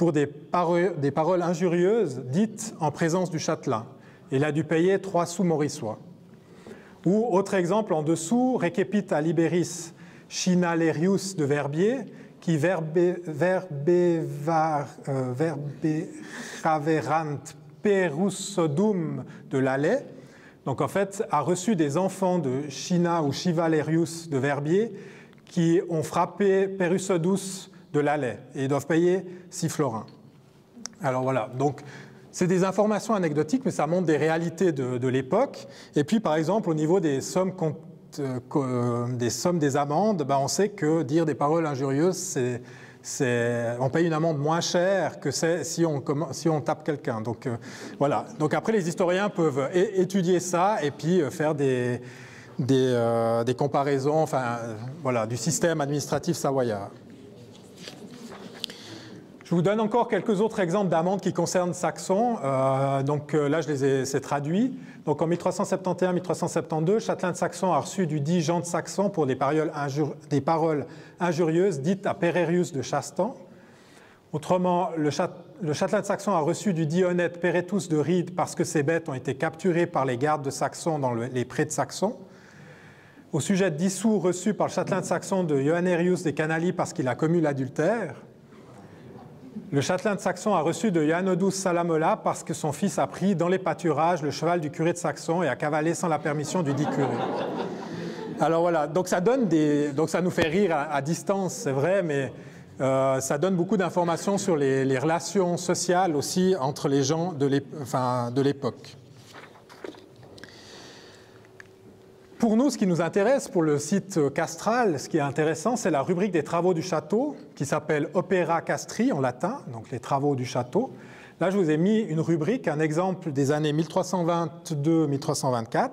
pour des paroles injurieuses dites en présence du châtelain. Il a dû payer 3 sous mauriçois. Ou, autre exemple, en dessous, Recepit a liberis Chinalerius de Verbier, qui verberaverant perusodum de Lalais, donc en fait a reçu des enfants de China ou Chivalerius de Verbier qui ont frappé Perusodus de Lalais et ils doivent payer 6 florins. Alors voilà, donc c'est des informations anecdotiques, mais ça montre des réalités de l'époque. Et puis par exemple au niveau des sommes des amendes, ben, on sait que dire des paroles injurieuses, on paye une amende moins chère que si on tape quelqu'un. Donc voilà. Donc après, les historiens peuvent étudier ça et puis faire des comparaisons, enfin voilà, du système administratif savoyard. Je vous donne encore quelques autres exemples d'amendes qui concernent Saxon. Donc là, je les ai traduits. Donc en 1371-1372, Châtelain de Saxon a reçu du dit Jean de Saxon pour des paroles injurieuses dites à Pererius de Chastan. Autrement, le Châtelain de Saxon a reçu du dit honnête Peretus de Ride parce que ses bêtes ont été capturées par les gardes de Saxon dans les prés de Saxon. Au sujet de 10 sous reçus par le Châtelain de Saxon de Johannerius des Canali parce qu'il a commis l'adultère. Le châtelain de Saxon a reçu de Janodus Salamola parce que son fils a pris dans les pâturages le cheval du curé de Saxon et a cavalé sans la permission du dit curé. Alors voilà, donc ça nous fait rire à distance, c'est vrai, mais ça donne beaucoup d'informations sur les relations sociales aussi entre les gens de l'époque. Pour nous, ce qui nous intéresse pour le site castral, ce qui est intéressant, c'est la rubrique des travaux du château, qui s'appelle Opera Castri en latin, donc les travaux du château. Là, je vous ai mis une rubrique, un exemple des années 1322-1324.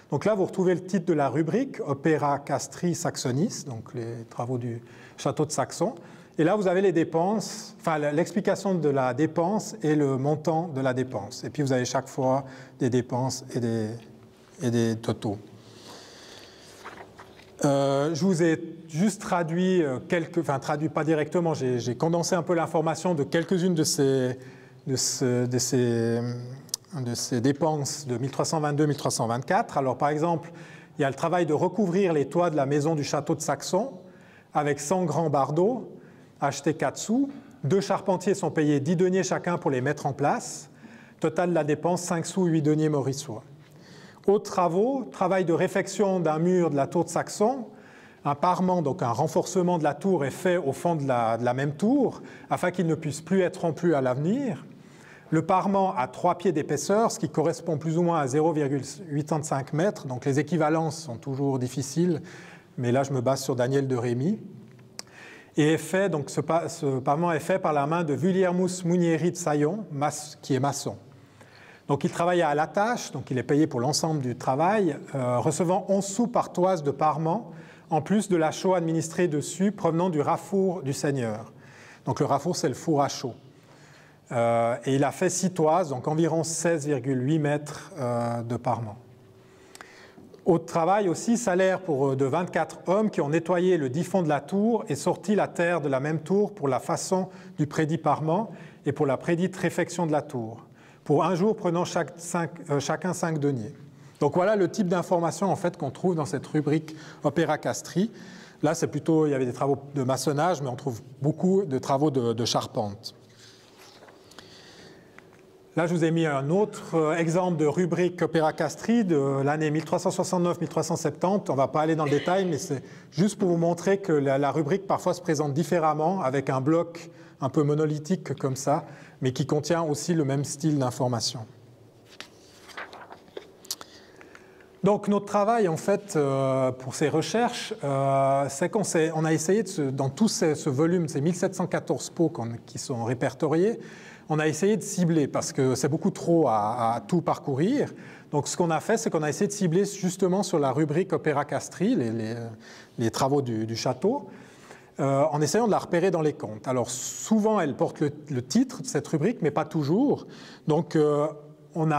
Donc là, vous retrouvez le titre de la rubrique, Opera Castri Saxonis, donc les travaux du château de Saxon. Et là, vous avez les dépenses, enfin l'explication de la dépense et le montant de la dépense. Et puis, vous avez chaque fois des dépenses et des totaux. Je vous ai juste traduit traduit pas directement, j'ai condensé un peu l'information de quelques-unes de ces dépenses de 1322-1324. Alors par exemple, il y a le travail de recouvrir les toits de la maison du château de Saxon avec 100 grands bardeaux, achetés 4 sous. 2 charpentiers sont payés 10 deniers chacun pour les mettre en place. Total de la dépense, 5 sous, 8 deniers mauriçois. Autres travaux, travail de réfection d'un mur de la tour de Saxon. Un parement, donc un renforcement de la tour, est fait au fond de la même tour afin qu'il ne puisse plus être rompu à l'avenir. Le parement a 3 pieds d'épaisseur, ce qui correspond plus ou moins à 0,85 mètres. Donc les équivalences sont toujours difficiles, mais là je me base sur Daniel de Rémy. Et ce parement est fait par la main de Guillermus Munieri de Saillon, qui est maçon. Donc il travaille à la tâche, donc il est payé pour l'ensemble du travail, recevant 11 sous par toise de parement, en plus de la chaux administrée dessus provenant du rafour du seigneur. Donc le rafour, c'est le four à chaux. Et il a fait 6 toises, donc environ 16,8 mètres de parement. Autre travail aussi, salaire de 24 hommes qui ont nettoyé le dit fond de la tour et sorti la terre de la même tour pour la façon du prédit parement et pour la prédite réfection de la tour. Pour un jour prenant chacun 5 deniers. Donc voilà le type d'information en fait qu'on trouve dans cette rubrique Opera Castri. Là, c'est plutôt, il y avait des travaux de maçonnage, mais on trouve beaucoup de travaux de charpente. Là, je vous ai mis un autre exemple de rubrique Opera Castri de l'année 1369-1370. On ne va pas aller dans le détail, mais c'est juste pour vous montrer que la rubrique parfois se présente différemment, avec un bloc un peu monolithique comme ça, mais qui contient aussi le même style d'information. Donc notre travail, en fait, pour ces recherches, c'est qu'on a essayé, dans tout ce volume, ces 1714 pots qui sont répertoriés, on a essayé de cibler, parce que c'est beaucoup trop à tout parcourir. Donc ce qu'on a fait, c'est qu'on a essayé de cibler justement sur la rubrique Opera Castri, les travaux du château, en essayant de la repérer dans les comptes. Alors souvent, elle porte le titre de cette rubrique, mais pas toujours. Donc on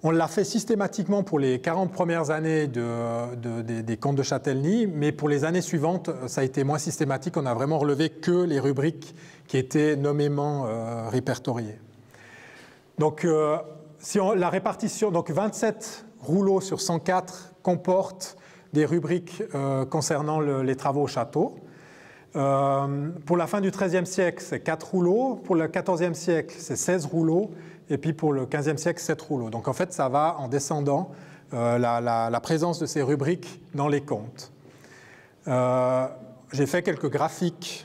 On l'a fait systématiquement pour les 40 premières années des comptes de Châtellenie, mais pour les années suivantes, ça a été moins systématique. On a vraiment relevé que les rubriques qui étaient nommément répertoriées. Donc, la répartition, donc 27 rouleaux sur 104 comportent des rubriques concernant les travaux au château. Pour la fin du XIIIe siècle, c'est 4 rouleaux. Pour le XIVe siècle, c'est 16 rouleaux. Et puis pour le XVe siècle, 7 rouleaux. Donc en fait, ça va en descendant la présence de ces rubriques dans les comptes. J'ai fait quelques graphiques.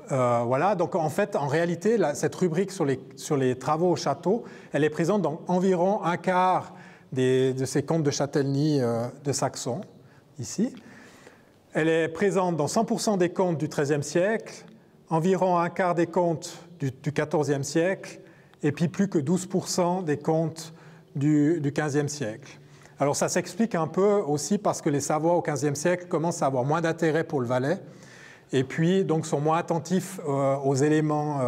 Voilà. Donc en fait, en réalité, cette rubrique sur les travaux au château, elle est présente dans environ un quart de ces comptes de Châtellenie de Saxon, ici. Elle est présente dans 100% des comptes du XIIIe siècle, environ un quart des comptes du XIVe siècle, et puis plus que 12% des comptes du XVe siècle. Alors ça s'explique un peu aussi parce que les Savoie au XVe siècle commencent à avoir moins d'intérêt pour le Valais, et puis donc sont moins attentifs aux éléments,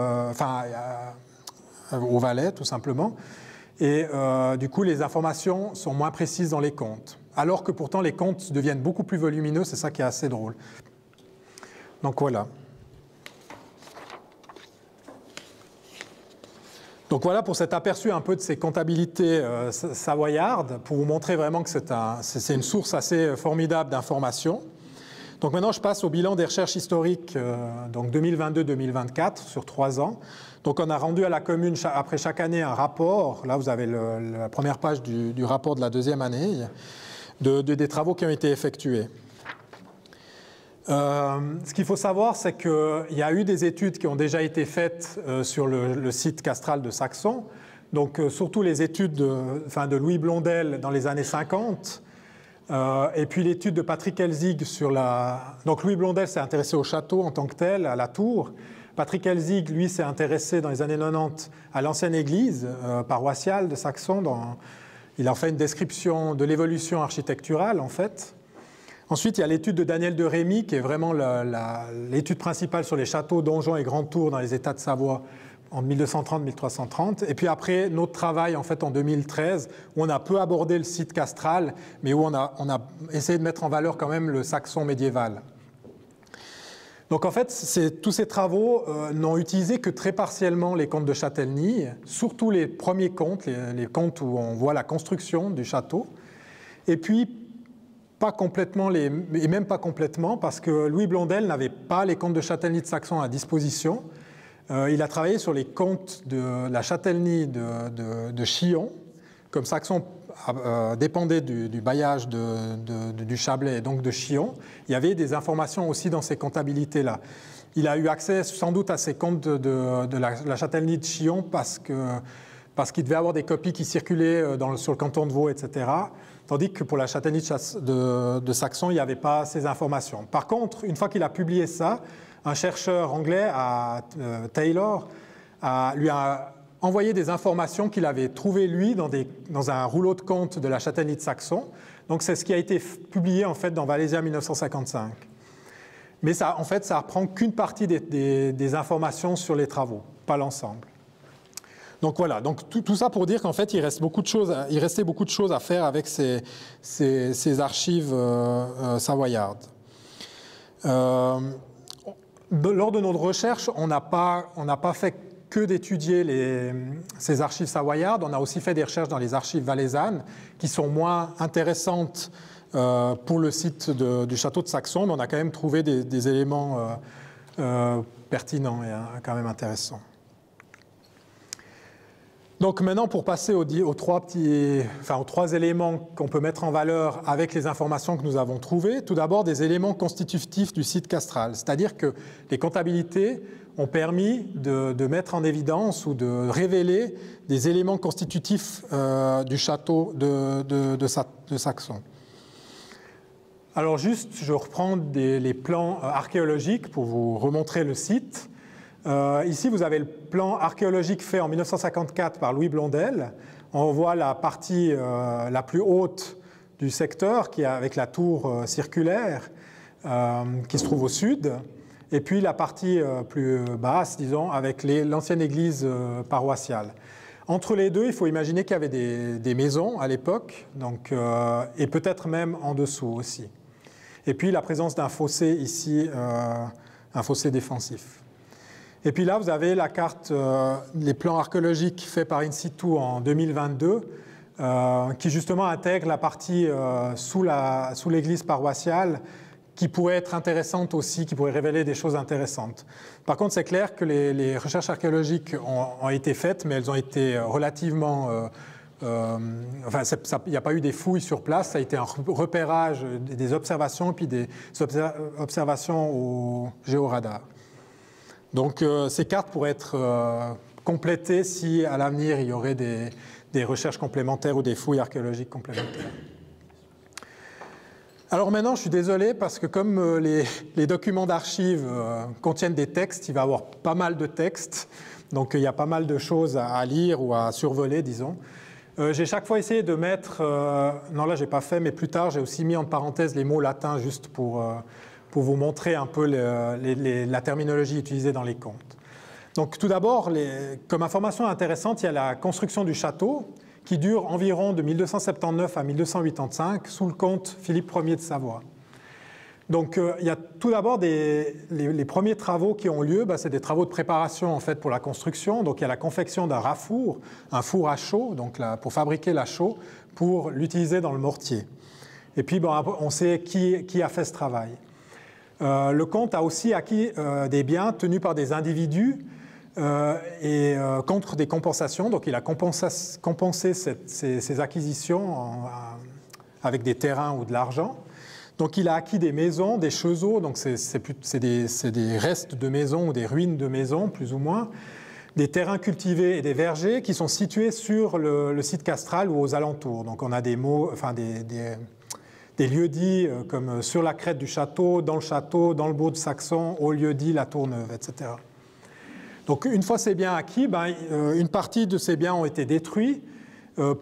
au Valais tout simplement, et du coup les informations sont moins précises dans les comptes. Alors que pourtant les comptes deviennent beaucoup plus volumineux, c'est ça qui est assez drôle. Donc voilà. Donc voilà pour cet aperçu un peu de ces comptabilités savoyardes, pour vous montrer vraiment que c'est une source assez formidable d'informations. Donc maintenant je passe au bilan des recherches historiques, donc 2022-2024, sur 3 ans. Donc on a rendu à la commune après chaque année un rapport, là vous avez la première page du rapport de la deuxième année, des travaux qui ont été effectués. Ce qu'il faut savoir, c'est qu'il y a eu des études qui ont déjà été faites sur le site castral de Saxon, donc surtout les études de Louis Blondel dans les années 50, et puis l'étude de Patrick Elzig sur la... Donc Louis Blondel s'est intéressé au château en tant que tel, à la tour. Patrick Elzig, lui, s'est intéressé dans les années 90 à l'ancienne église paroissiale de Saxon. Il en fait une description de l'évolution architecturale, en fait. Ensuite, il y a l'étude de Daniel de Rémy, qui est vraiment l'étude principale sur les châteaux, donjons et grandes tours dans les États de Savoie en 1230-1330. Et puis après, notre travail, en fait, en 2013, où on a peu abordé le site castral, mais où on a essayé de mettre en valeur quand même le Saxon médiéval. Donc en fait, tous ces travaux n'ont utilisé que très partiellement les comptes de Châtellenie, surtout les premiers comptes, les comptes où on voit la construction du château. Et puis, pas complètement, et même pas complètement, parce que Louis Blondel n'avait pas les comptes de Châtellenie de Saxon à disposition. Il a travaillé sur les comptes de la Châtellenie de Chillon, comme Saxon dépendait du bailliage du Chablais et donc de Chillon. Il y avait des informations aussi dans ces comptabilités-là. Il a eu accès sans doute à ces comptes de la Châtellenie de Chillon parce qu'il devait avoir des copies qui circulaient sur le canton de Vaud, etc. Tandis que pour la Châtellenie de Saxon, il n'y avait pas ces informations. Par contre, une fois qu'il a publié ça, un chercheur anglais, Taylor, lui a envoyé des informations qu'il avait trouvées, lui, dans un rouleau de comptes de la Châtellenie de Saxon. Donc c'est ce qui a été publié en fait dans Valésia 1955. Mais ça, en fait, ça ne reprend qu'une partie des informations sur les travaux, pas l'ensemble. Donc voilà, donc tout ça pour dire qu'en fait, il restait beaucoup de choses à faire avec ces archives savoyardes. Lors de notre recherche, on n'a pas fait que d'étudier ces archives savoyardes, on a aussi fait des recherches dans les archives valaisannes qui sont moins intéressantes pour le site du château de Saxon, mais on a quand même trouvé des éléments pertinents et quand même intéressants. Donc maintenant, pour passer aux trois éléments qu'on peut mettre en valeur avec les informations que nous avons trouvées, tout d'abord des éléments constitutifs du site castral, c'est-à-dire que les comptabilités ont permis de mettre en évidence ou de révéler des éléments constitutifs du château de Saxon. Alors juste, je reprends les plans archéologiques pour vous remontrer le site. Ici, vous avez le plan archéologique fait en 1954 par Louis Blondel. On voit la partie la plus haute du secteur, qui est avec la tour circulaire, qui se trouve au sud, et puis la partie plus basse, disons, avec l'ancienne église paroissiale. Entre les deux, il faut imaginer qu'il y avait des maisons à l'époque, et peut-être même en dessous aussi. Et puis la présence d'un fossé ici, un fossé défensif. Et puis là, vous avez la carte, les plans archéologiques faits par In situ en 2022, qui justement intègre la partie sous l'église paroissiale, qui pourrait être intéressante aussi, qui pourrait révéler des choses intéressantes. Par contre, c'est clair que les recherches archéologiques ont été faites, mais elles ont été relativement... enfin, il n'y a pas eu des fouilles sur place, ça a été un repérage, des observations, puis des observations au géoradar. Donc, ces cartes pourraient être complétées si, à l'avenir, il y aurait des recherches complémentaires ou des fouilles archéologiques complémentaires. Alors maintenant, je suis désolé parce que comme les documents d'archives contiennent des textes, il va y avoir pas mal de textes, donc il y a pas mal de choses à lire ou à survoler, disons. J'ai chaque fois essayé de mettre, non là j'ai pas fait, mais plus tard j'ai aussi mis en parenthèse les mots latins juste pour vous montrer un peu la terminologie utilisée dans les contes. Donc tout d'abord, comme information intéressante, il y a la construction du château, qui dure environ de 1279 à 1285 sous le comte Philippe Ier de Savoie. Donc il y a tout d'abord les premiers travaux qui ont lieu, c'est des travaux de préparation en fait pour la construction. Donc il y a la confection d'un rafour, un four à chaux, donc pour fabriquer la chaux, pour l'utiliser dans le mortier. Et puis on sait qui a fait ce travail. Le comte a aussi acquis des biens tenus par des individus contre des compensations. Donc il a compensé ces acquisitions avec des terrains ou de l'argent. Donc il a acquis des maisons, des cheseaux, donc c'est des restes de maisons ou des ruines de maisons, plus ou moins, des terrains cultivés et des vergers qui sont situés sur le site castral ou aux alentours. Donc on a des lieux-dits comme sur la crête du château, dans le bourg de Saxon, au lieu-dit, la Tourneuve, etc. Donc une fois ces biens acquis, une partie de ces biens ont été détruits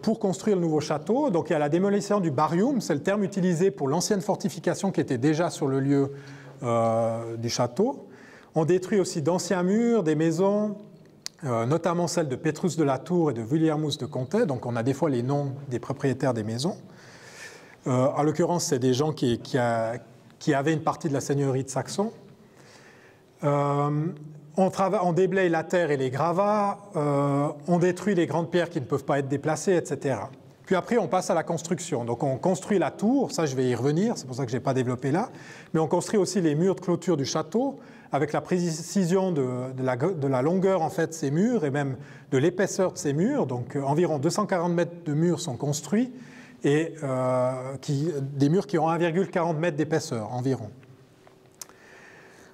pour construire le nouveau château. Donc il y a la démolition du barrium, c'est le terme utilisé pour l'ancienne fortification qui était déjà sur le lieu du château. On détruit aussi d'anciens murs, des maisons, notamment celles de Pétrus de la Tour et de Williamus de Comté. Donc on a des fois les noms des propriétaires des maisons. En l'occurrence, c'est des gens qui avaient une partie de la seigneurie de Saxon. On déblaye la terre et les gravats, on détruit les grandes pierres qui ne peuvent pas être déplacées, etc. Puis après, on passe à la construction. Donc on construit la tour, ça je vais y revenir, c'est pour ça que je n'ai pas développé là, mais on construit aussi les murs de clôture du château, avec la précision de la longueur en fait de ces murs, et même de l'épaisseur de ces murs. Donc environ 240 mètres de murs sont construits, et des murs qui ont 1,40 mètres d'épaisseur environ.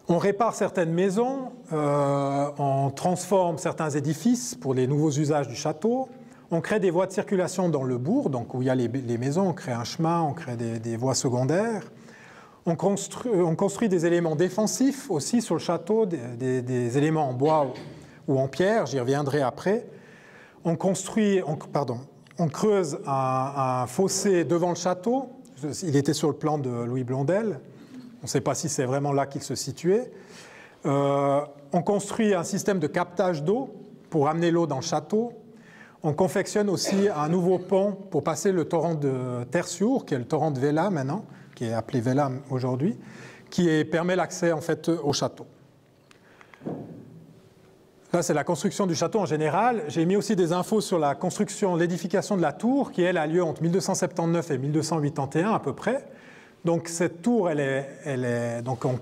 On répare certaines maisons, on transforme certains édifices pour les nouveaux usages du château, on crée des voies de circulation dans le bourg, donc où il y a les maisons, on crée un chemin, on crée des voies secondaires, on construit des éléments défensifs aussi sur le château, des éléments en bois ou en pierre, j'y reviendrai après. On creuse un fossé devant le château, il était sur le plan de Louis Blondel. On ne sait pas si c'est vraiment là qu'il se situait. On construit un système de captage d'eau pour amener l'eau dans le château. On confectionne aussi un nouveau pont pour passer le torrent de Terciour, qui est le torrent de Véla maintenant, qui est appelé Véla aujourd'hui, qui permet l'accès en fait au château. Là, c'est la construction du château en général. J'ai mis aussi des infos sur la construction, l'édification de la tour, qui elle a lieu entre 1279 et 1281 à peu près. Donc cette tour, donc on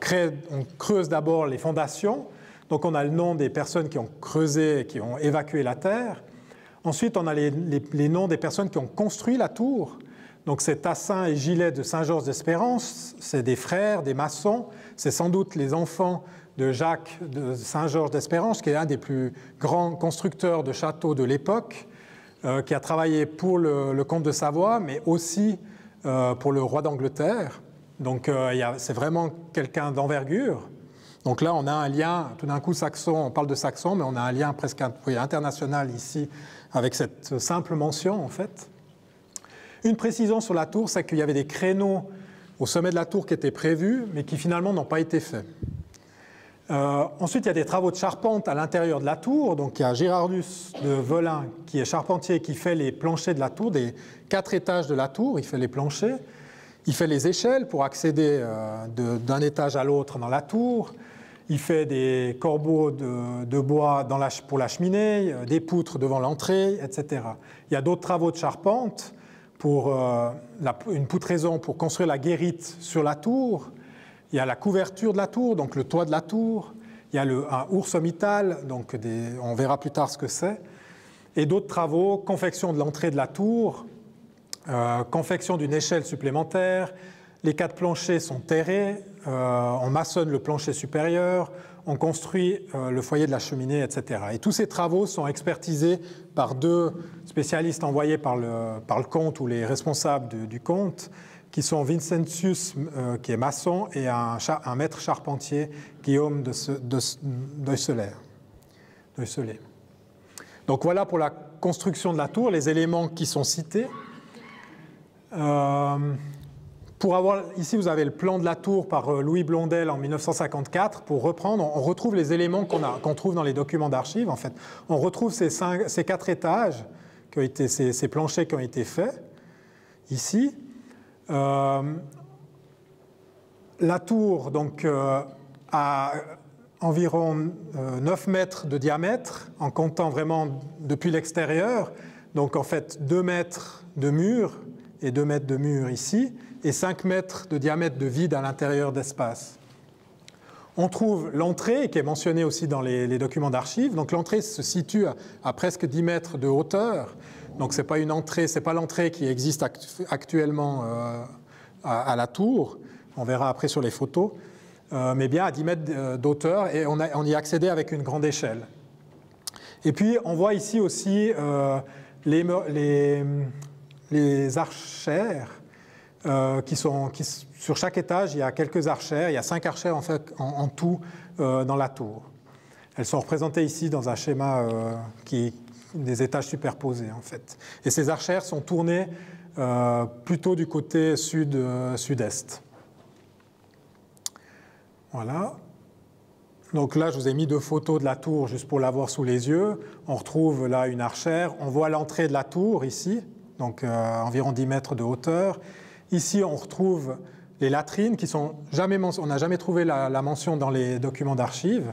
creuse d'abord les fondations. Donc on a le nom des personnes qui ont creusé et qui ont évacué la terre. Ensuite, on a les noms des personnes qui ont construit la tour. Donc c'est Tassin et Gilet de Saint-Georges d'Espérance, c'est des frères, des maçons. C'est sans doute les enfants de Jacques de Saint-Georges d'Espérance, qui est un des plus grands constructeurs de châteaux de l'époque, qui a travaillé pour le comte de Savoie, mais aussi pour le roi d'Angleterre. Donc c'est vraiment quelqu'un d'envergure. Donc là, on a un lien, tout d'un coup, Saxon, on parle de Saxon, mais on a un lien presque international ici, avec cette simple mention, en fait. Une précision sur la tour, c'est qu'il y avait des créneaux au sommet de la tour qui étaient prévus, mais qui finalement n'ont pas été faits. Ensuite, il y a des travaux de charpente à l'intérieur de la tour. Donc, il y a Girardus de Velin, qui est charpentier, qui fait les planchers de la tour, des 4 étages de la tour. Il fait les planchers. Il fait les échelles pour accéder d'un étage à l'autre dans la tour. Il fait des corbeaux de bois pour la cheminée, des poutres devant l'entrée, etc. Il y a d'autres travaux de charpente pour une poutraison pour construire la guérite sur la tour. Il y a la couverture de la tour, donc le toit de la tour. Il y a un ours sommital, donc on verra plus tard ce que c'est. Et d'autres travaux, confection de l'entrée de la tour, confection d'une échelle supplémentaire. Les 4 planchers sont terrés, on maçonne le plancher supérieur, on construit le foyer de la cheminée, etc. Et tous ces travaux sont expertisés par 2 spécialistes envoyés par le comte ou les responsables du comte, qui sont Vincentius, qui est maçon, et un maître charpentier, Guillaume d'Oeseler. Donc voilà pour la construction de la tour, les éléments qui sont cités. Ici, vous avez le plan de la tour par Louis Blondel en 1954. Pour reprendre, on retrouve les éléments qu'on trouve dans les documents d'archives. En fait, on retrouve ces 4 étages, ces planchers qui ont été faits ici. La tour donc, a environ 9 mètres de diamètre, en comptant vraiment depuis l'extérieur. Donc en fait 2 mètres de mur et 2 mètres de mur ici, et 5 mètres de diamètre de vide à l'intérieur d'espace. On trouve l'entrée, qui est mentionnée aussi dans les documents d'archives. Donc l'entrée se situe à presque 10 mètres de hauteur. Donc ce n'est pas une entrée, c'est pas l'entrée qui existe actuellement à la tour. On verra après sur les photos, mais bien à 10 mètres d'auteur, et on y accédait avec une grande échelle. Et puis on voit ici aussi les archères sur chaque étage, il y a quelques archères. Il y a 5 archères en fait en tout dans la tour. Elles sont représentées ici dans un schéma des étages superposés en fait. Et ces archères sont tournées plutôt du côté sud-est. Voilà. Donc là, je vous ai mis 2 photos de la tour juste pour l'avoir sous les yeux. On retrouve là une archère. On voit l'entrée de la tour ici, donc environ 10 mètres de hauteur. Ici, on retrouve les latrines qui sont on n'a jamais trouvé la mention dans les documents d'archives,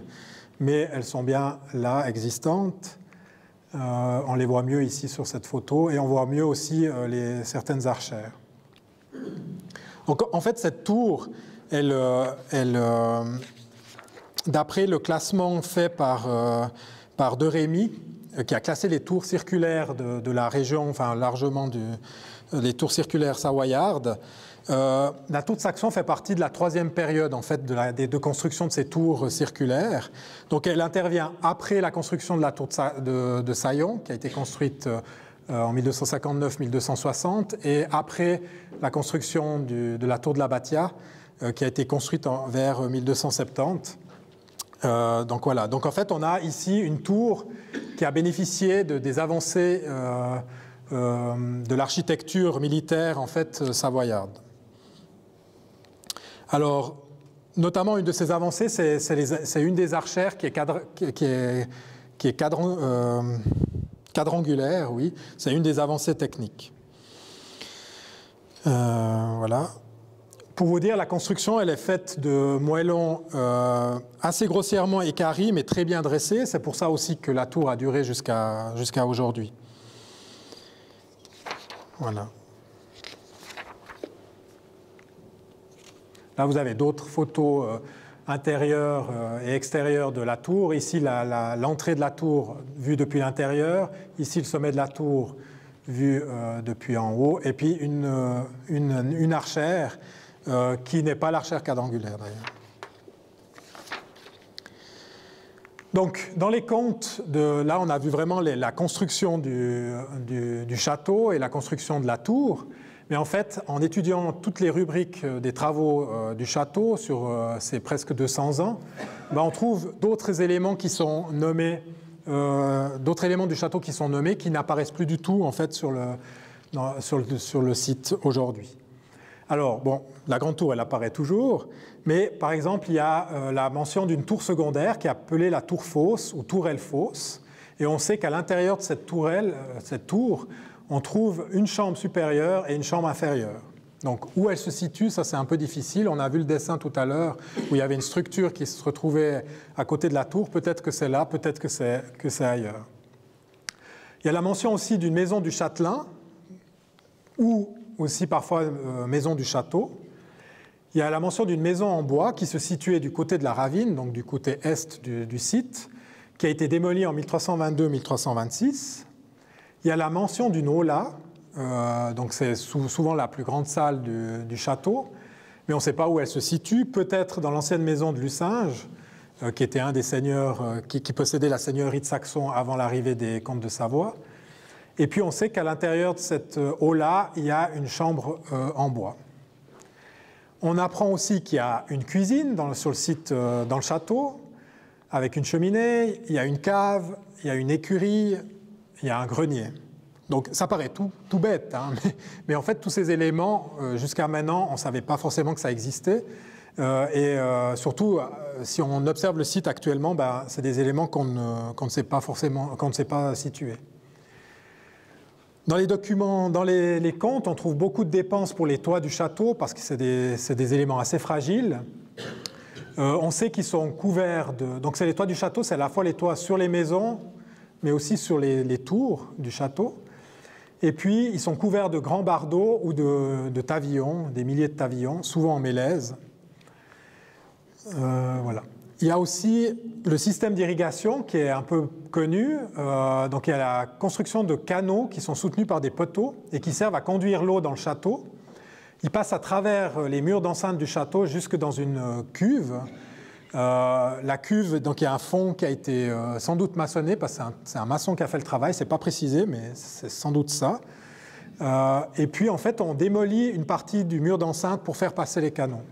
mais elles sont bien là, existantes. On les voit mieux ici sur cette photo, et on voit mieux aussi certaines archères. Donc en fait, cette tour, d'après le classement fait par De Rémy, qui a classé les tours circulaires de la région, enfin largement les tours circulaires savoyardes, la tour de Saxon fait partie de la 3e période en fait, de construction de ces tours circulaires. Donc elle intervient après la construction de la tour de Saillon, qui a été construite en 1259-1260, et après la construction de la tour de l'Abbatiat, qui a été construite vers 1270. Donc voilà. Donc en fait, on a ici une tour qui a bénéficié des avancées de l'architecture militaire en fait savoyarde. Alors, notamment une de ces avancées, c'est une des archères qui est quadrangulaire, oui. C'est une des avancées techniques. Voilà. Pour vous dire, la construction, elle est faite de moellons assez grossièrement équarris, mais très bien dressés. C'est pour ça aussi que la tour a duré jusqu'à aujourd'hui. Voilà. Là, vous avez d'autres photos intérieures et extérieures de la tour. Ici, l'entrée de la tour vue depuis l'intérieur. Ici, le sommet de la tour vu depuis en haut. Et puis, une archère qui n'est pas l'archère quadrangulaire, d'ailleurs. Donc, dans les contes, là, on a vu vraiment la construction du château et la construction de la tour. Mais en fait, en étudiant toutes les rubriques des travaux du château sur ces presque 200 ans, on trouve d'autres éléments qui sont nommés, d'autres éléments du château qui sont nommés, qui n'apparaissent plus du tout en fait sur le site aujourd'hui. Alors, bon, la grande tour, elle apparaît toujours, mais par exemple, il y a la mention d'une tour secondaire qui est appelée la tour fausse ou tourelle fausse. Et on sait qu'à l'intérieur de cette tour, on trouve une chambre supérieure et une chambre inférieure. Donc, où elle se situe, ça c'est un peu difficile. On a vu le dessin tout à l'heure où il y avait une structure qui se retrouvait à côté de la tour. Peut-être que c'est là, peut-être que c'est ailleurs. Il y a la mention aussi d'une maison du châtelain ou aussi parfois maison du château. Il y a la mention d'une maison en bois qui se situait du côté de la ravine, donc du côté est du site, qui a été démolie en 1322-1326. Il y a la mention d'une aula, donc c'est souvent la plus grande salle du château, mais on ne sait pas où elle se situe, peut-être dans l'ancienne maison de Lucinge, qui était un des seigneurs qui possédait la seigneurie de Saxon avant l'arrivée des comtes de Savoie. Et puis on sait qu'à l'intérieur de cette aula, il y a une chambre en bois. On apprend aussi qu'il y a une cuisine sur le site, dans le château, avec une cheminée, il y a une cave, il y a une écurie, il y a un grenier. Donc ça paraît tout bête, hein, mais en fait tous ces éléments, jusqu'à maintenant, on ne savait pas forcément que ça existait. Surtout, si on observe le site actuellement, ben, c'est des éléments qu'on ne sait pas forcément, qu'on ne sait pas situer. Dans les documents, dans les contes, on trouve beaucoup de dépenses pour les toits du château parce que c'est des éléments assez fragiles. On sait qu'ils sont couverts de... Donc c'est les toits du château, c'est à la fois les toits sur les maisons, mais aussi sur les tours du château. Et puis, ils sont couverts de grands bardeaux ou de tavillons, des milliers de tavillons, souvent en mélèze. Voilà. Il y a aussi le système d'irrigation qui est un peu connu. Donc il y a la construction de canaux qui sont soutenus par des poteaux et qui servent à conduire l'eau dans le château. Ils passent à travers les murs d'enceinte du château jusque dans une cuve. La cuve, donc il y a un fond qui a été sans doute maçonné, parce que c'est un maçon qui a fait le travail, c'est pas précisé, mais c'est sans doute ça. Et puis en fait, on démolit une partie du mur d'enceinte pour faire passer les canaux.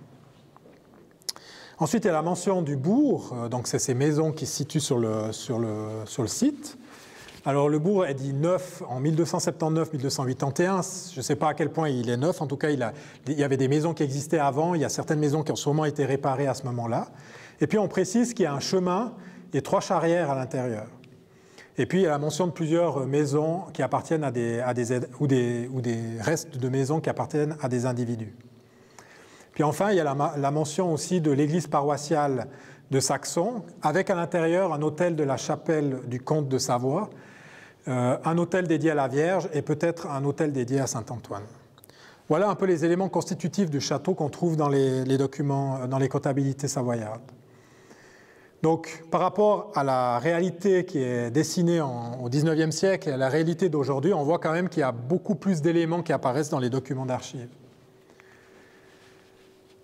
Ensuite, il y a la mention du bourg, donc c'est ces maisons qui se situent sur le site. Alors le bourg est dit neuf en 1279-1281, je ne sais pas à quel point il est neuf, en tout cas il y avait des maisons qui existaient avant, il y a certaines maisons qui ont sûrement été réparées à ce moment-là. Et puis on précise qu'il y a un chemin et 3 charrières à l'intérieur. Et puis il y a la mention de plusieurs maisons qui appartiennent ou des restes de maisons qui appartiennent à des individus. Puis enfin, il y a la mention aussi de l'église paroissiale de Saxon, avec à l'intérieur un autel de la chapelle du comte de Savoie, un autel dédié à la Vierge et peut-être un autel dédié à Saint-Antoine. Voilà un peu les éléments constitutifs du château qu'on trouve dans les documents, dans les comptabilités savoyardes. Donc, par rapport à la réalité qui est dessinée au XIXe siècle et à la réalité d'aujourd'hui, on voit quand même qu'il y a beaucoup plus d'éléments qui apparaissent dans les documents d'archives.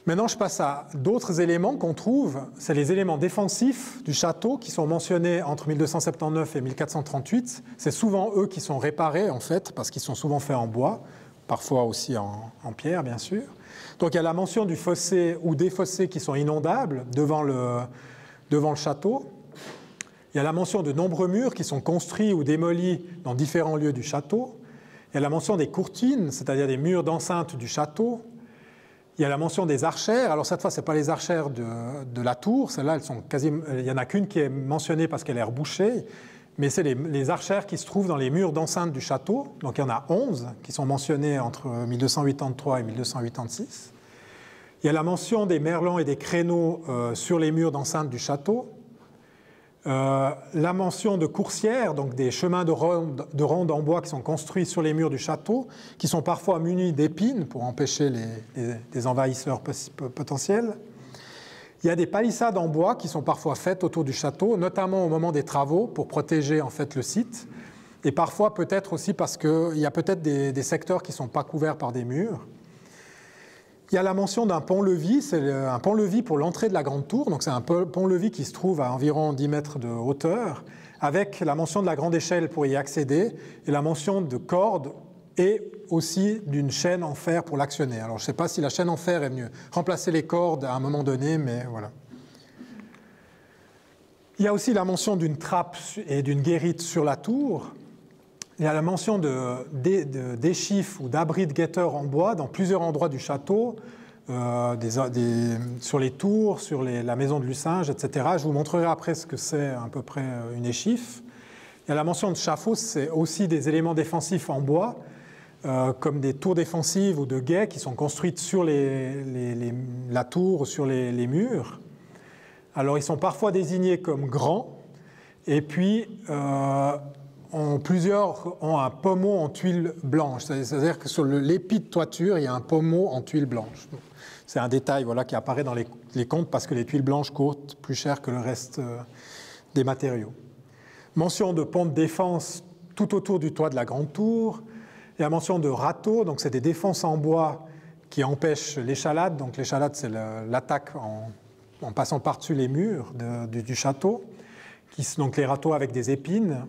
Maintenant, je passe à d'autres éléments qu'on trouve. C'est les éléments défensifs du château qui sont mentionnés entre 1279 et 1438. C'est souvent eux qui sont réparés, en fait, parce qu'ils sont souvent faits en bois, parfois aussi en pierre, bien sûr. Donc, il y a la mention du fossé ou des fossés qui sont inondables devant le château. Il y a la mention de nombreux murs qui sont construits ou démolis dans différents lieux du château. Il y a la mention des courtines, c'est-à-dire des murs d'enceinte du château. Il y a la mention des archères. Alors cette fois, ce n'est pas les archères de la tour. Celles-là, il n'y en a qu'une qui est mentionnée parce qu'elle est rebouchée. Mais c'est les archères qui se trouvent dans les murs d'enceinte du château. Donc il y en a 11 qui sont mentionnées entre 1283 et 1286. Il y a la mention des merlons et des créneaux sur les murs d'enceinte du château. La mention de coursières, donc des chemins de ronde en bois qui sont construits sur les murs du château, qui sont parfois munis d'épines pour empêcher des envahisseurs potentiels. Il y a des palissades en bois qui sont parfois faites autour du château, notamment au moment des travaux pour protéger en fait le site, et parfois peut-être aussi parce qu'il y a peut-être des secteurs qui ne sont pas couverts par des murs. Il y a la mention d'un pont-levis, c'est un pont-levis pour l'entrée de la grande tour, donc c'est un pont-levis qui se trouve à environ 10 mètres de hauteur, avec la mention de la grande échelle pour y accéder, et la mention de cordes et aussi d'une chaîne en fer pour l'actionner. Alors je ne sais pas si la chaîne en fer est venue remplacer les cordes à un moment donné, mais voilà. Il y a aussi la mention d'une trappe et d'une guérite sur la tour. Il y a la mention d'échifs ou d'abris de guetteurs en bois dans plusieurs endroits du château, sur les tours, sur la maison de Lucinge, etc. Je vous montrerai après ce que c'est à peu près une échiffe. Il y a la mention de chaffaut, c'est aussi des éléments défensifs en bois, comme des tours défensives ou de guets qui sont construites sur la tour ou sur les murs. Alors ils sont parfois désignés comme grands, et puis plusieurs ont un pommeau en tuile blanche, c'est-à-dire que sur l'épi de toiture, il y a un pommeau en tuile blanche. C'est un détail voilà, qui apparaît dans les comptes parce que les tuiles blanches coûtent plus cher que le reste des matériaux. Mention de ponts de défense tout autour du toit de la grande tour. Il y a mention de râteaux, donc c'est des défenses en bois qui empêchent l'échalade. Donc l'échalade, c'est l'attaque en passant par-dessus les murs du château, donc les râteaux avec des épines.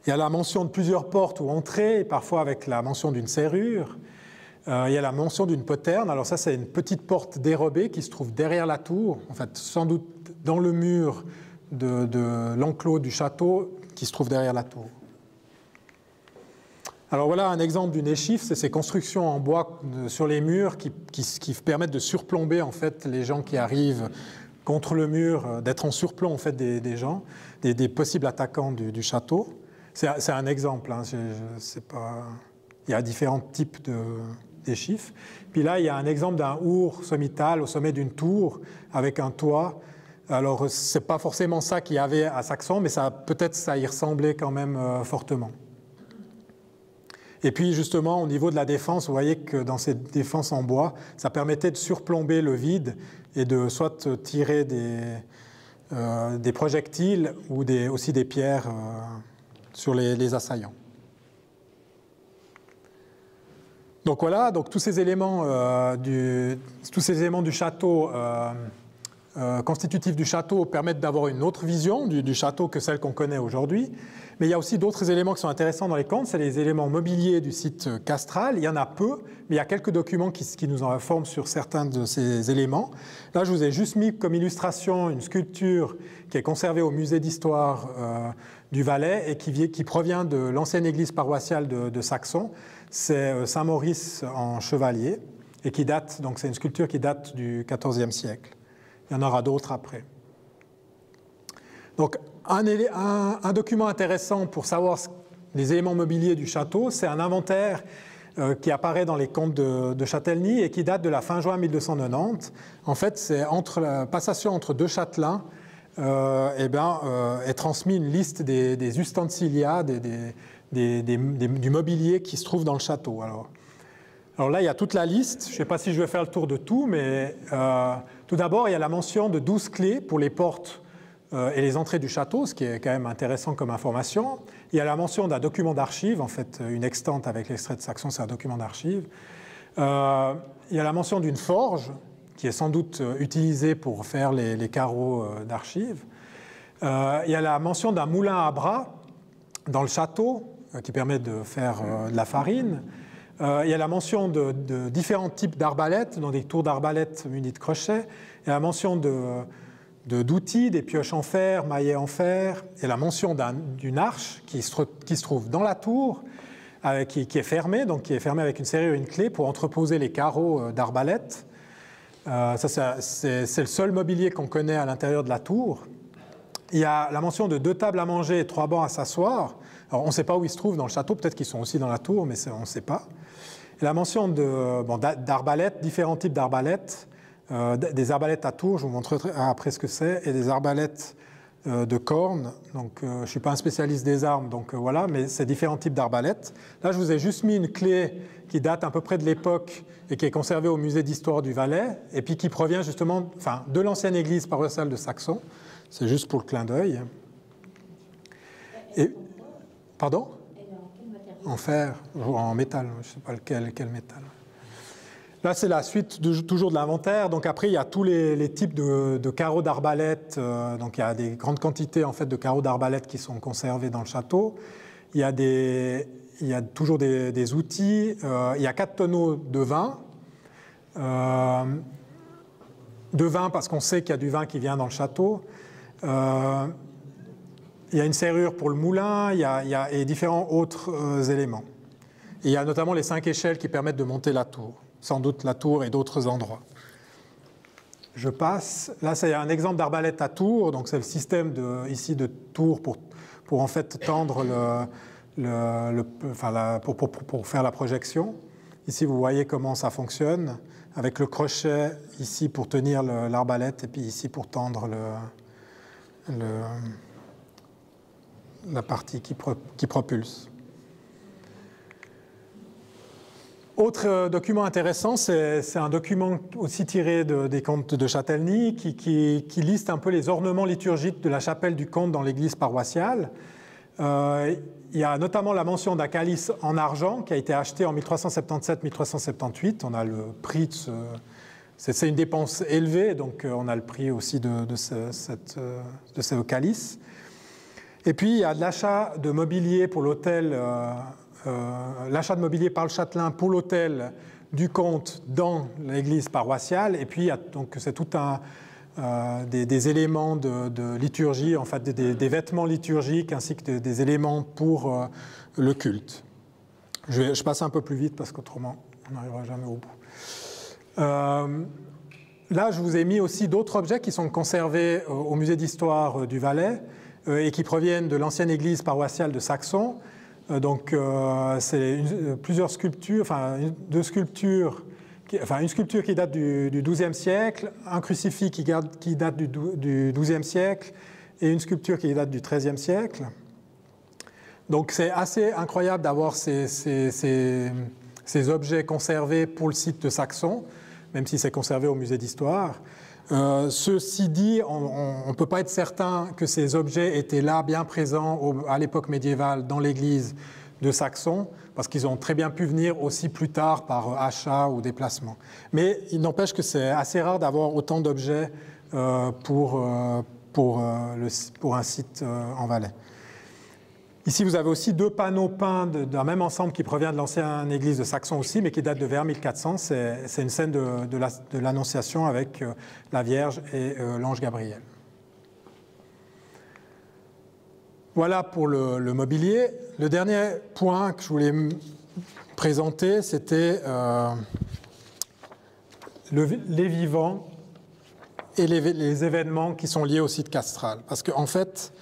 Il y a la mention de plusieurs portes ou entrées, parfois avec la mention d'une serrure. Il y a la mention d'une poterne. Alors ça, c'est une petite porte dérobée qui se trouve derrière la tour, en fait, sans doute dans le mur de l'enclos du château qui se trouve derrière la tour. Alors voilà un exemple d'une échiffe, c'est ces constructions en bois sur les murs qui permettent de surplomber en fait les gens qui arrivent contre le mur, d'être en surplomb en fait des gens, des possibles attaquants du château. C'est un exemple, hein, il y a différents types d'échiffes. Puis là, il y a un exemple d'un our sommital au sommet d'une tour avec un toit. Alors, ce n'est pas forcément ça qu'il y avait à Saxon, mais peut-être ça y ressemblait quand même fortement. Et puis, justement, au niveau de la défense, vous voyez que dans ces défenses en bois, ça permettait de surplomber le vide et de soit tirer des projectiles ou aussi des pierres sur les assaillants. Donc voilà, donc tous ces éléments du château constitutifs du château permettent d'avoir une autre vision du château que celle qu'on connaît aujourd'hui. Mais il y a aussi d'autres éléments qui sont intéressants dans les comptes, c'est les éléments mobiliers du site castral. Il y en a peu, mais il y a quelques documents qui nous en informent sur certains de ces éléments. Là, je vous ai juste mis comme illustration une sculpture qui est conservée au musée d'histoire du Valais et qui provient de l'ancienne église paroissiale de Saxon. C'est Saint-Maurice en chevalier et qui date, donc c'est une sculpture qui date du XIVe siècle. Il y en aura d'autres après. Donc, un document intéressant pour savoir les éléments mobiliers du château, c'est un inventaire qui apparaît dans les comptes de Châtellenie et qui date de la fin juin 1290. En fait, c'est entre la passation entre deux châtelains, est transmis une liste des ustensilia, du mobilier qui se trouve dans le château. Alors là, il y a toute la liste. Je ne sais pas si je vais faire le tour de tout, mais tout d'abord, il y a la mention de 12 clés pour les portes et les entrées du château, ce qui est quand même intéressant comme information. Il y a la mention d'un document d'archives, en fait, une extante avec l'extrait de Saxon, c'est un document d'archives. Il y a la mention d'une forge, qui est sans doute utilisée pour faire les carreaux d'archives. Il y a la mention d'un moulin à bras dans le château, qui permet de faire de la farine. Il y a la mention de différents types d'arbalètes, dans des tours d'arbalètes munies de crochets. Il y a la mention d'outils, des pioches en fer, maillets en fer. Il y a la mention d'une arche qui se trouve dans la tour, qui est fermée, donc qui est fermée avec une serrure et une clé pour entreposer les carreaux d'arbalète. C'est le seul mobilier qu'on connaît à l'intérieur de la tour. Il y a la mention de 2 tables à manger et 3 bancs à s'asseoir. Alors, on ne sait pas où ils se trouvent dans le château, peut-être qu'ils sont aussi dans la tour, mais on ne sait pas. Et la mention d'arbalètes, différents types d'arbalètes, des arbalètes à tour, je vous montrerai après ce que c'est, et des arbalètes de cornes. Donc, je ne suis pas un spécialiste des armes, donc voilà, mais c'est différents types d'arbalètes. Là, je vous ai juste mis une clé qui date à peu près de l'époque et qui est conservée au musée d'histoire du Valais, et puis qui provient justement de l'ancienne église paroissiale de Saxon. C'est juste pour le clin d'œil. Et, pardon ? En fer, ou en métal, je ne sais pas quel métal. Là, c'est la suite toujours de l'inventaire. Donc après, il y a tous les types de carreaux d'arbalète. Donc il y a des grandes quantités en fait, de carreaux d'arbalète qui sont conservés dans le château. Il y a toujours des outils. Il y a 4 tonneaux de vin. De vin parce qu'on sait qu'il y a du vin qui vient dans le château. il y a une serrure pour le moulin, et différents autres éléments. Et il y a notamment les 5 échelles qui permettent de monter la tour, sans doute la tour et d'autres endroits. Je passe. Là, c'est un exemple d'arbalète à tour. Donc, c'est le système ici de tour pour en fait tendre pour faire la projection. Ici, vous voyez comment ça fonctionne, avec le crochet ici pour tenir l'arbalète et puis ici pour tendre la partie qui propulse. Autre document intéressant, c'est un document aussi tiré des contes de Châtellenie qui liste un peu les ornements liturgiques de la chapelle du comte dans l'église paroissiale. Il y a notamment la mention d'un calice en argent qui a été acheté en 1377-1378. On a le prix de ce... C'est une dépense élevée, donc on a le prix aussi de ce calice. Et puis il y a de l'achat de mobilier pour l'hôtel... l'achat de mobilier par le châtelain pour l'hôtel du comte dans l'église paroissiale, et puis donc c'est tout des éléments de liturgie, en fait des vêtements liturgiques ainsi que des éléments pour le culte. Je passe un peu plus vite parce qu'autrement on n'arrivera jamais au bout. Là, je vous ai mis aussi d'autres objets qui sont conservés au musée d'histoire du Valais et qui proviennent de l'ancienne église paroissiale de Saxon. Donc, c'est plusieurs sculptures, une sculpture qui date du XIIe siècle, un crucifix qui date du XIIe siècle et une sculpture qui date du XIIIe siècle. Donc, c'est assez incroyable d'avoir ces objets conservés pour le site de Saxon, même si c'est conservé au musée d'histoire. Ceci dit, on ne peut pas être certain que ces objets étaient là, bien présents à l'époque médiévale dans l'église de Saxon, parce qu'ils ont très bien pu venir aussi plus tard par achat ou déplacement. Mais il n'empêche que c'est assez rare d'avoir autant d'objets pour un site en Valais. Ici, vous avez aussi 2 panneaux peints d'un même ensemble qui provient de l'ancienne église de Saxon aussi, mais qui date de vers 1400. C'est une scène de l'Annonciation avec la Vierge et l'ange Gabriel. Voilà pour le mobilier. Le dernier point que je voulais présenter, c'était les vivants et les événements qui sont liés au site castral. Parce qu'en fait...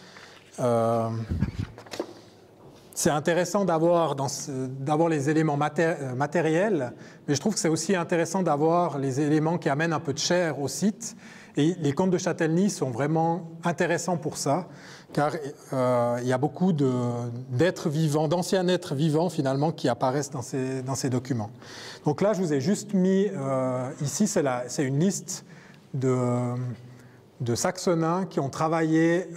c'est intéressant d'avoir les éléments matériels, mais je trouve que c'est aussi intéressant d'avoir les éléments qui amènent un peu de chair au site. Et les contes de Châtellenie sont vraiment intéressants pour ça, car il y a beaucoup d'êtres vivants, d'anciens êtres vivants finalement, qui apparaissent dans ces documents. Donc là, je vous ai juste mis, ici, c'est une liste de Saxonnins qui ont travaillé,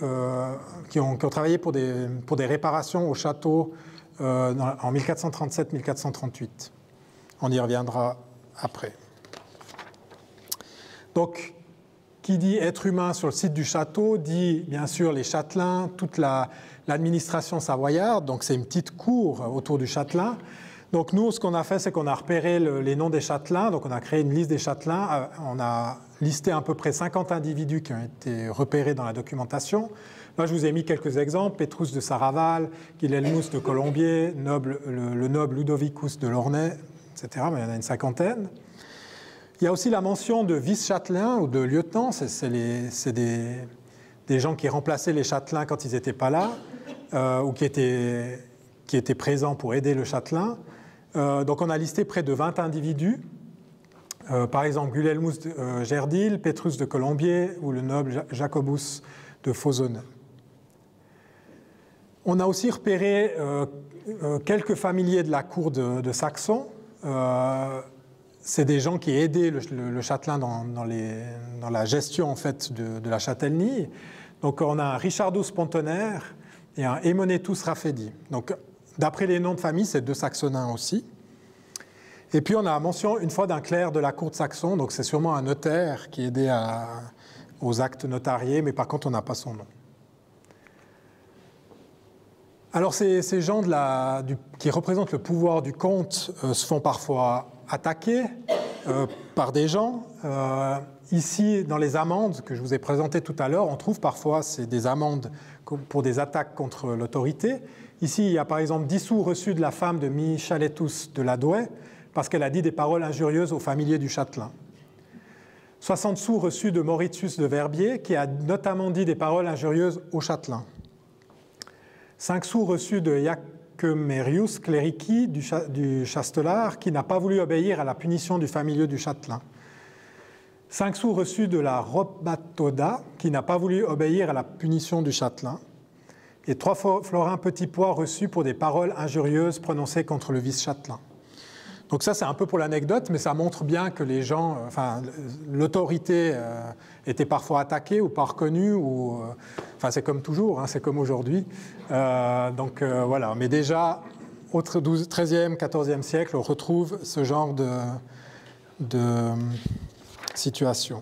pour des réparations au château en 1437-1438. On y reviendra après. Donc, qui dit être humain sur le site du château dit bien sûr les châtelains, toute l'administration savoyarde, donc c'est une petite cour autour du châtelain. Donc nous, ce qu'on a fait, c'est qu'on a repéré les noms des châtelains, donc on a créé une liste des châtelains, on a listé à peu près 50 individus qui ont été repérés dans la documentation. Là, je vous ai mis quelques exemples, Pétrus de Saraval, Guilhelmus de Colombier, le noble Ludovicus de Lornay, etc., mais il y en a une cinquantaine. Il y a aussi la mention de vice-châtelains ou de lieutenants, c'est des gens qui remplaçaient les châtelains quand ils n'étaient pas là, ou qui étaient présents pour aider le châtelain. Donc on a listé près de 20 individus, par exemple Guilhelmus de Gerdil, Pétrus de Colombier ou le noble Jacobus de Fausonnet. On a aussi repéré quelques familiers de la cour de Saxon. C'est des gens qui aidaient le châtelain dans la gestion en fait, de la Châtellenie. Donc on a un Richardus Pontonaire et un Emonetus Raffedi. Donc d'après les noms de famille, c'est 2 Saxonnins aussi. Et puis on a mention une fois d'un clerc de la cour de Saxon, donc c'est sûrement un notaire qui aidait aux actes notariés, mais par contre on n'a pas son nom. Alors ces gens qui représentent le pouvoir du comte se font parfois attaquer par des gens. Ici, dans les amendes que je vous ai présentées tout à l'heure, on trouve parfois des amendes pour des attaques contre l'autorité. Ici, il y a par exemple 10 sous reçus de la femme de Michaletus de Ladouet parce qu'elle a dit des paroles injurieuses aux familiers du châtelain. 60 sous reçus de Mauritius de Verbier qui a notamment dit des paroles injurieuses au châtelain. 5 sous reçus de Jacquemerius Clerici du Chastelar qui n'a pas voulu obéir à la punition du familier du châtelain. 5 sous reçus de la Robatoda, qui n'a pas voulu obéir à la punition du châtelain. Et 3 florins petits pois reçus pour des paroles injurieuses prononcées contre le vice-châtelain. Donc ça, c'est un peu pour l'anecdote, mais ça montre bien que les gens, l'autorité était parfois attaquée ou pas reconnue, ou, c'est comme toujours, hein, c'est comme aujourd'hui. Voilà, mais déjà, au XIIIe, XIVe siècle, on retrouve ce genre de situation.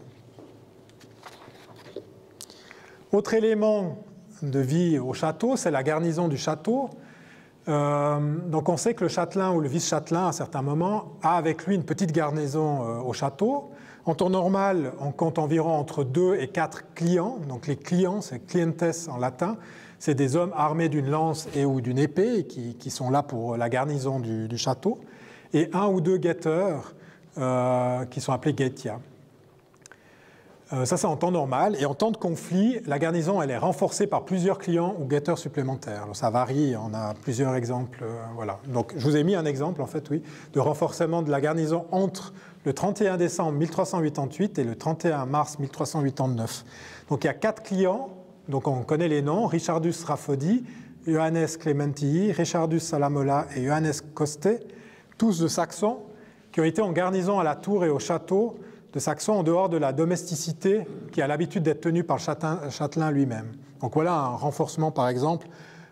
Autre élément de vie au château, c'est la garnison du château. Donc on sait que le châtelain ou le vice-châtelain, à certains moments, a avec lui une petite garnison au château. En temps normal, on compte environ entre 2 et 4 clients. Donc les clients, c'est clientes en latin, c'est des hommes armés d'une lance et ou d'une épée qui sont là pour la garnison du château. Et 1 ou 2 guetteurs qui sont appelés guettia. Ça, c'est en temps normal. Et en temps de conflit, la garnison, elle est renforcée par plusieurs clients ou guetteurs supplémentaires. Alors, ça varie, on a plusieurs exemples. Voilà. Donc, je vous ai mis un exemple, en fait, oui, de renforcement de la garnison entre le 31 décembre 1388 et le 31 mars 1389. Donc, il y a 4 clients, donc on connaît les noms, Richardus Raffodi, Johannes Clementii, Richardus Salamola et Johannes Coste, tous de Saxons, qui ont été en garnison à la tour et au château de Saxon en dehors de la domesticité qui a l'habitude d'être tenue par le châtelain lui-même. Donc voilà un renforcement, par exemple,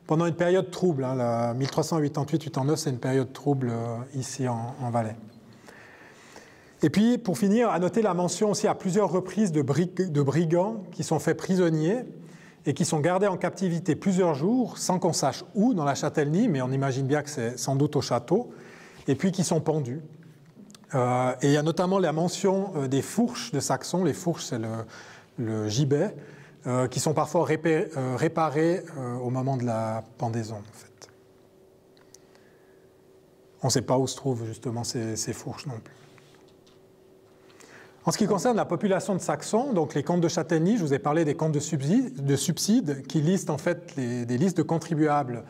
pendant une période trouble. Hein, 1388-89, c'est une période trouble ici en Valais. Et puis, pour finir, à noter la mention aussi à plusieurs reprises de brigands qui sont faits prisonniers et qui sont gardés en captivité plusieurs jours, sans qu'on sache où, dans la châtellenie, mais on imagine bien que c'est sans doute au château, et puis qui sont pendus. Et il y a notamment la mention des fourches de Saxon. Les fourches, c'est le gibet, qui sont parfois réparées au moment de la pendaison, en fait. On ne sait pas où se trouvent justement ces fourches non plus. En ce qui concerne la population de Saxon, donc les comptes de châtellenie, je vous ai parlé des comptes de subsides qui listent en fait des listes de contribuables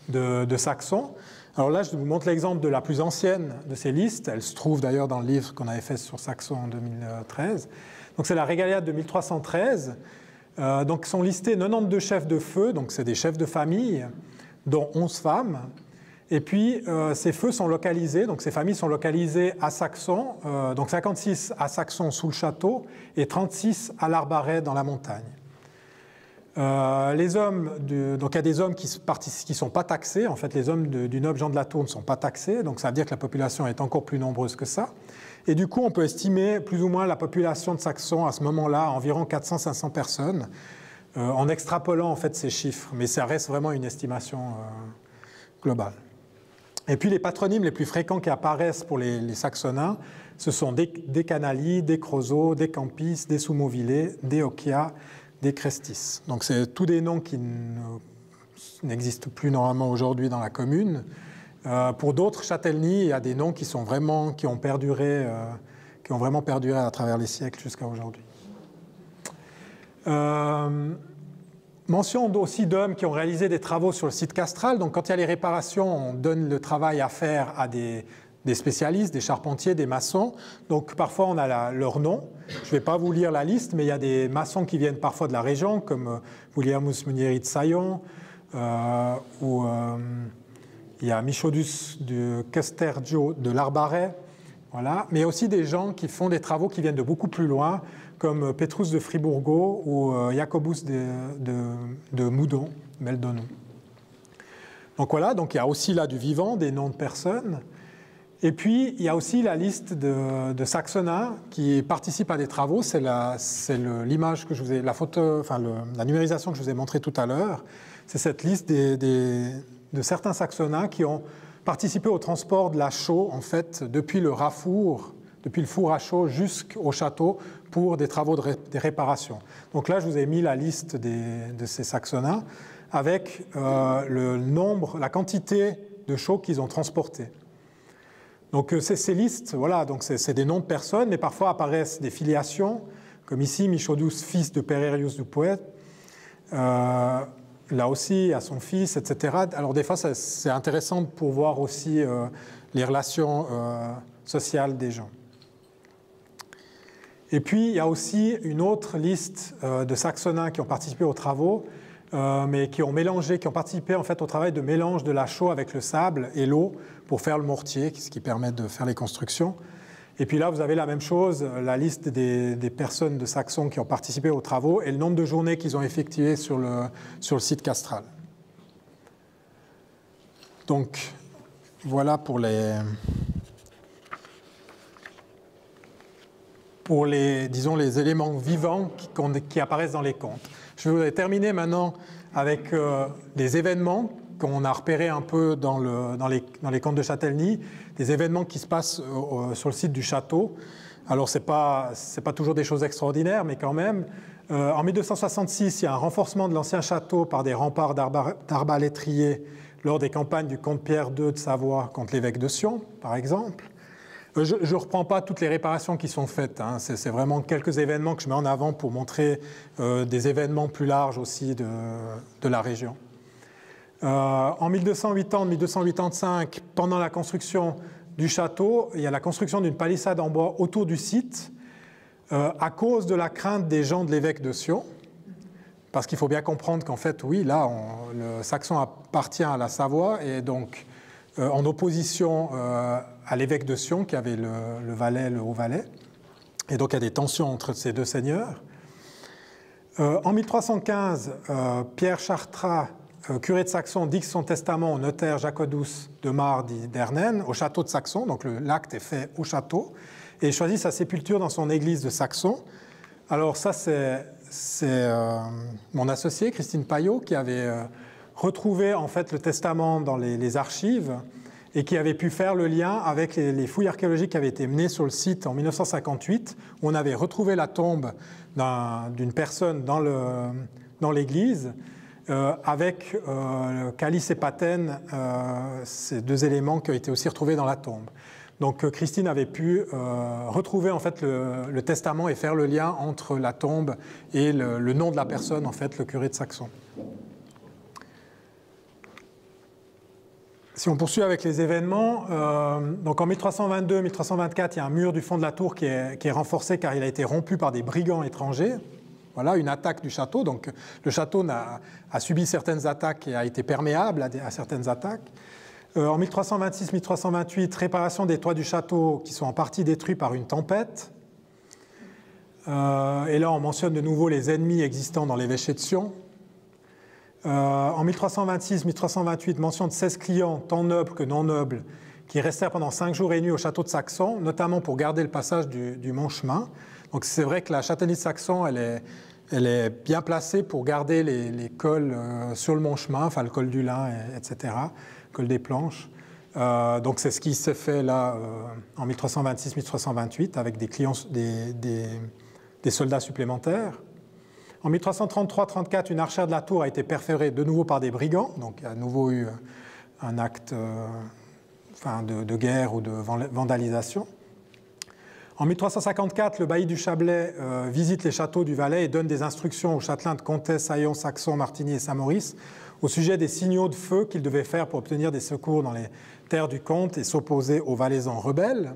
de Saxon. Alors là, je vous montre l'exemple de la plus ancienne de ces listes. Elle se trouve d'ailleurs dans le livre qu'on avait fait sur Saxon en 2013. Donc c'est la Régaliade de 1313. Donc sont listés 92 chefs de feu, donc c'est des chefs de famille, dont 11 femmes. Et puis ces feux sont localisés, donc ces familles sont localisées à Saxon, donc 56 à Saxon sous le château et 36 à l'Arbaret dans la montagne. Les hommes, donc il y a des hommes qui ne sont pas taxés. En fait, les hommes du noble Jean de la Tour ne sont pas taxés, donc ça veut dire que la population est encore plus nombreuse que ça. Et du coup, on peut estimer plus ou moins la population de Saxon à ce moment-là à environ 400-500 personnes, en extrapolant en fait ces chiffres. Mais ça reste vraiment une estimation globale. Et puis les patronymes les plus fréquents qui apparaissent pour les Saxonins, ce sont des Canali, des Crozo, des Campis, des Soumovillé, des Okia, des Crestis. Donc c'est tous des noms qui n'existent plus normalement aujourd'hui dans la commune. Pour d'autres châtellenies, il y a des noms qui ont vraiment perduré à travers les siècles jusqu'à aujourd'hui. Mention aussi d'hommes qui ont réalisé des travaux sur le site castral. Donc quand il y a les réparations, on donne le travail à faire à des spécialistes, des charpentiers, des maçons. Donc parfois on a leur nom. Je ne vais pas vous lire la liste, mais il y a des maçons qui viennent parfois de la région, comme Williamus Munieri de Saillon, ou il y a Michodus de Castergio de l'Arbaret. Voilà. Mais aussi des gens qui font des travaux qui viennent de beaucoup plus loin, comme Petrus de Fribourgo ou Jacobus de Moudon, Meldonou. Donc voilà, donc il y a aussi là du vivant, des noms de personnes. Et puis, il y a aussi la liste de Saxonins qui participent à des travaux. C'est l'image que je vous ai, la numérisation que je vous ai montrée tout à l'heure. C'est cette liste de certains Saxonins qui ont participé au transport de la chaux, en fait, depuis le rafour, depuis le four à chaux jusqu'au château pour des travaux de réparation. Donc là, je vous ai mis la liste de ces Saxonins avec le nombre, la quantité de chaux qu'ils ont transportés. Donc ces listes, voilà, donc c'est des noms de personnes, mais parfois apparaissent des filiations, comme ici Michaudus, fils de Pererius du Poète, là aussi à son fils, etc. Alors des fois c'est intéressant pour voir aussi les relations sociales des gens. Et puis il y a aussi une autre liste de Saxonins qui ont participé aux travaux, mais qui ont participé en fait au travail de mélange de la chaux avec le sable et l'eau pour faire le mortier, ce qui permet de faire les constructions. Et puis là, vous avez la même chose, la liste des personnes de Saxon qui ont participé aux travaux et le nombre de journées qu'ils ont effectuées sur le site castral. Donc, voilà pour disons, les éléments vivants qui apparaissent dans les contes. Je vais terminer maintenant avec les événements qu'on a repérés un peu dans les contes de Châtellenie, des événements qui se passent sur le site du château. Alors, ce n'est pas toujours des choses extraordinaires, mais quand même. En 1266, il y a un renforcement de l'ancien château par des remparts d'arbalétriers lors des campagnes du comte Pierre II de Savoie contre l'évêque de Sion, par exemple. Je ne reprends pas toutes les réparations qui sont faites, hein. C'est vraiment quelques événements que je mets en avant pour montrer des événements plus larges aussi de la région. En 1280-1285, pendant la construction du château, il y a la construction d'une palissade en bois autour du site à cause de la crainte des gens de l'évêque de Sion. Parce qu'il faut bien comprendre qu'en fait, oui, là, le Saxon appartient à la Savoie et donc en opposition à l'évêque de Sion qui avait le Valais, le Haut-Valais. Et donc il y a des tensions entre ces deux seigneurs. En 1315, Pierre Chartras, curé de Saxon, dicte son testament au notaire Jacodus de Mar d'Ernen au château de Saxon. Donc l'acte est fait au château. Et il choisit sa sépulture dans son église de Saxon. Alors ça, c'est mon associé, Christine Payot, qui avait retrouvé en fait le testament dans les archives et qui avait pu faire le lien avec les fouilles archéologiques qui avaient été menées sur le site en 1958, où on avait retrouvé la tombe d'une personne dans l'église, avec le calice et patène, ces deux éléments qui ont été aussi retrouvés dans la tombe. Donc Christine avait pu retrouver en fait le testament et faire le lien entre la tombe et le nom de la personne, en fait, le curé de Saxon. Si on poursuit avec les événements, donc en 1322-1324, il y a un mur du fond de la tour qui est renforcé car il a été rompu par des brigands étrangers. Voilà, une attaque du château. Donc le château a subi certaines attaques et a été perméable à certaines attaques. En 1326-1328, réparation des toits du château qui sont en partie détruits par une tempête. Et là, on mentionne de nouveau les ennemis existants dans l'évêché de Sion. En 1326-1328, mention de 16 clients, tant nobles que non nobles, qui restèrent pendant 5 jours et nuits au château de Saxon, notamment pour garder le passage du Mont-Chemin. Donc c'est vrai que la châtellenie de Saxon, elle est bien placée pour garder les cols sur le Mont-Chemin, enfin le col du Lin, etc., le col des Planches. Donc c'est ce qui s'est fait là en 1326-1328 avec des clients, des soldats supplémentaires. En 1333-34, une archère de la tour a été perforée de nouveau par des brigands, donc il y a à nouveau eu un acte de guerre ou de vandalisation. En 1354, le bailli du Chablais visite les châteaux du Valais et donne des instructions aux châtelains de Comtesse, Saillon, Saxon, Martigny et Saint-Maurice au sujet des signaux de feu qu'ils devaient faire pour obtenir des secours dans les terres du comte et s'opposer aux Valaisans rebelles.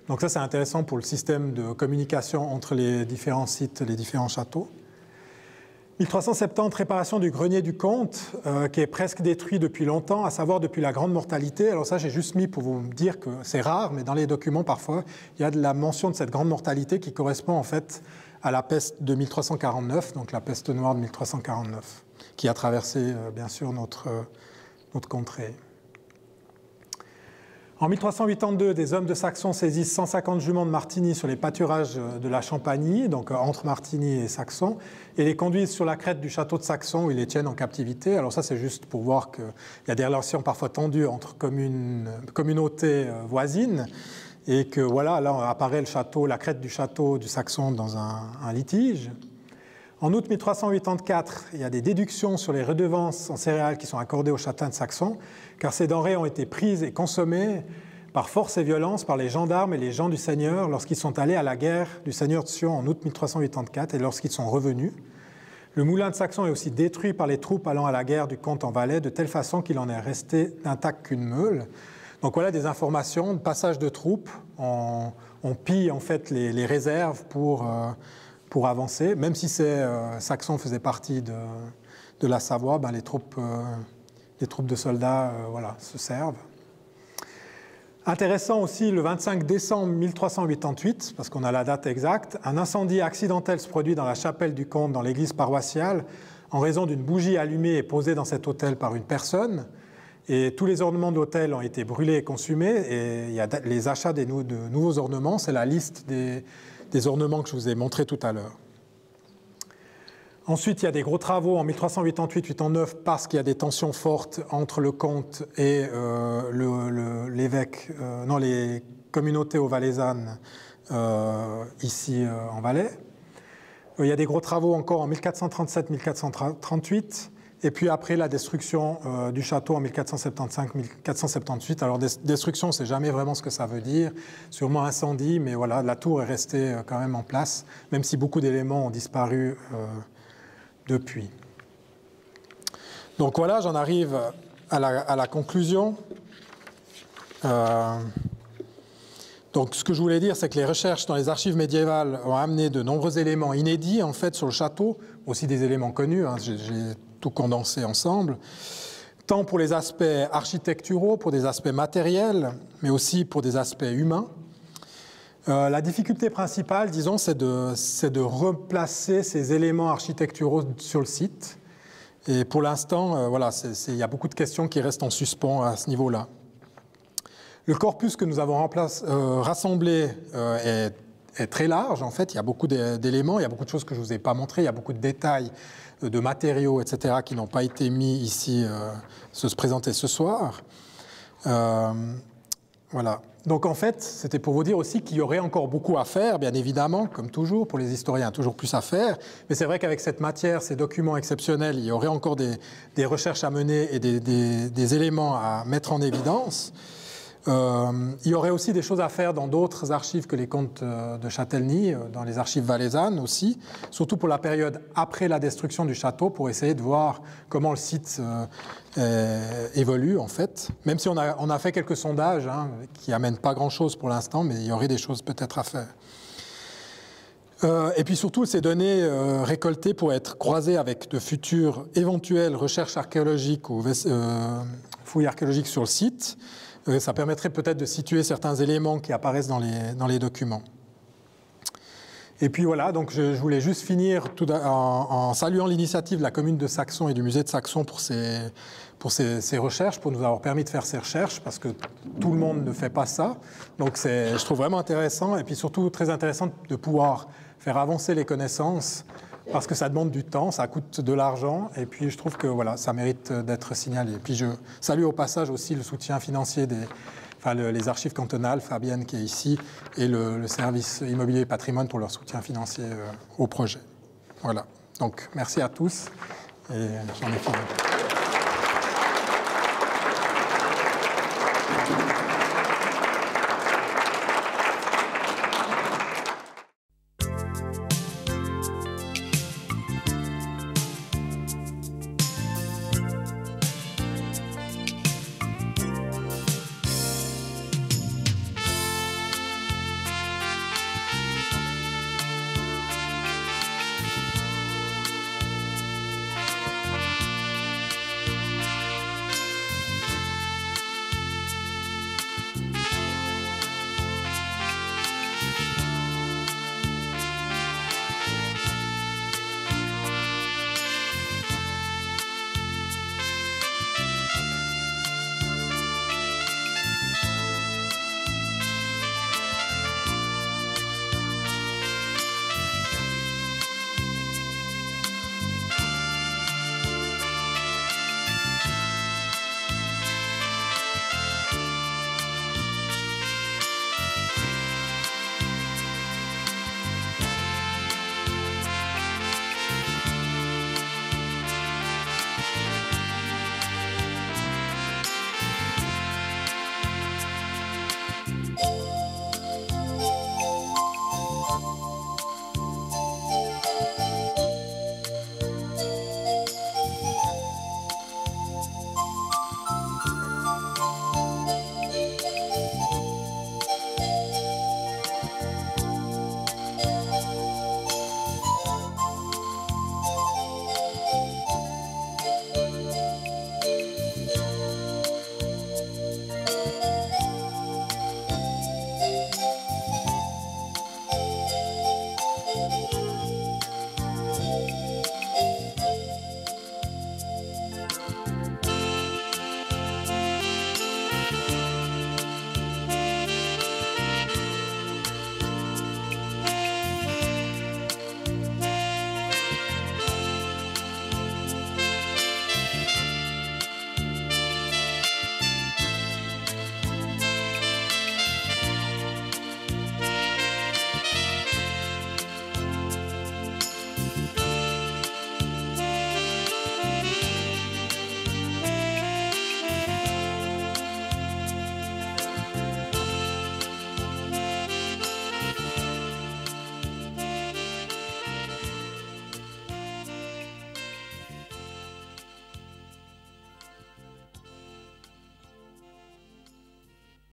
Donc ça, c'est intéressant pour le système de communication entre les différents sites, les différents châteaux. 1370, réparation du grenier du comte, qui est presque détruit depuis longtemps, à savoir depuis la grande mortalité. Alors ça, j'ai juste mis pour vous dire que c'est rare, mais dans les documents, parfois, il y a de la mention de cette grande mortalité qui correspond en fait à la peste de 1349, donc la peste noire de 1349, qui a traversé, bien sûr, notre contrée. En 1382, des hommes de Saxon saisissent 150 juments de Martigny sur les pâturages de la Champagnie, donc entre Martigny et Saxon, et les conduisent sur la crête du château de Saxon où ils les tiennent en captivité. Alors ça, c'est juste pour voir qu'il y a des relations parfois tendues entre communautés voisines, et que voilà, là apparaît le château, la crête du château du Saxon dans un litige. En août 1384, il y a des déductions sur les redevances en céréales qui sont accordées aux châtelains de Saxon, car ces denrées ont été prises et consommées par force et violence par les gendarmes et les gens du Seigneur lorsqu'ils sont allés à la guerre du Seigneur de Sion en août 1384 et lorsqu'ils sont revenus. Le moulin de Saxon est aussi détruit par les troupes allant à la guerre du comte en Valais, de telle façon qu'il en est resté intact qu'une meule. Donc voilà des informations de passage de troupes. On pille en fait les réserves pour avancer. Même si Saxon faisait partie de la Savoie, ben les troupes de soldats voilà, se servent. Intéressant aussi, le 25 décembre 1388, parce qu'on a la date exacte, un incendie accidentel se produit dans la chapelle du comte, dans l'église paroissiale, en raison d'une bougie allumée et posée dans cet autel par une personne. Et tous les ornements d'autel ont été brûlés et consumés. Et il y a les achats de nouveaux ornements, c'est la liste des ornements que je vous ai montré tout à l'heure. Ensuite, il y a des gros travaux en 1388-89 parce qu'il y a des tensions fortes entre le comte et l'évêque, les communautés au valaisannes ici en Valais. Il y a des gros travaux encore en 1437-1438 et puis après la destruction du château en 1475-1478. Alors destruction, c'est jamais vraiment ce que ça veut dire, sûrement incendie, mais voilà, la tour est restée quand même en place, même si beaucoup d'éléments ont disparu depuis. Donc voilà, j'en arrive à la conclusion. Donc ce que je voulais dire, c'est que les recherches dans les archives médiévales ont amené de nombreux éléments inédits en fait sur le château, aussi des éléments connus, hein, j'ai tout condensé ensemble, tant pour les aspects architecturaux, pour des aspects matériels, mais aussi pour des aspects humains. La difficulté principale, disons, c'est de replacer ces éléments architecturaux sur le site. Et pour l'instant, voilà, il y a beaucoup de questions qui restent en suspens à ce niveau-là. Le corpus que nous avons rassemblé est très large, en fait. Il y a beaucoup d'éléments, il y a beaucoup de choses que je ne vous ai pas montrées, il y a beaucoup de détails, de matériaux, etc., qui n'ont pas été mis ici, se présenter ce soir. Voilà. Donc en fait, c'était pour vous dire aussi qu'il y aurait encore beaucoup à faire, bien évidemment, comme toujours, pour les historiens, toujours plus à faire. Mais c'est vrai qu'avec cette matière, ces documents exceptionnels, il y aurait encore des recherches à mener et des éléments à mettre en évidence. Il y aurait aussi des choses à faire dans d'autres archives que les comtes de Châtellenie, dans les archives valaisannes aussi, surtout pour la période après la destruction du château, pour essayer de voir comment le site évolue en fait. Même si on a fait quelques sondages hein, qui n'amènent pas grand-chose pour l'instant, mais il y aurait des choses peut-être à faire. Et puis surtout, ces données récoltées pourraient être croisées avec de futures éventuelles recherches archéologiques ou fouilles archéologiques sur le site. Ça permettrait peut-être de situer certains éléments qui apparaissent dans les documents. Et puis voilà, donc je voulais juste finir en saluant l'initiative de la commune de Saxon et du musée de Saxon pour ces recherches, pour nous avoir permis de faire ces recherches, parce que tout le monde ne fait pas ça. Donc je trouve vraiment intéressant, et puis surtout très intéressant de pouvoir faire avancer les connaissances, parce que ça demande du temps, ça coûte de l'argent, et puis je trouve que voilà, ça mérite d'être signalé. Et puis je salue au passage aussi le soutien financier les archives cantonales, Fabienne qui est ici, et le service immobilier et patrimoine pour leur soutien financier au projet. Voilà, donc merci à tous, et j'en ai fini.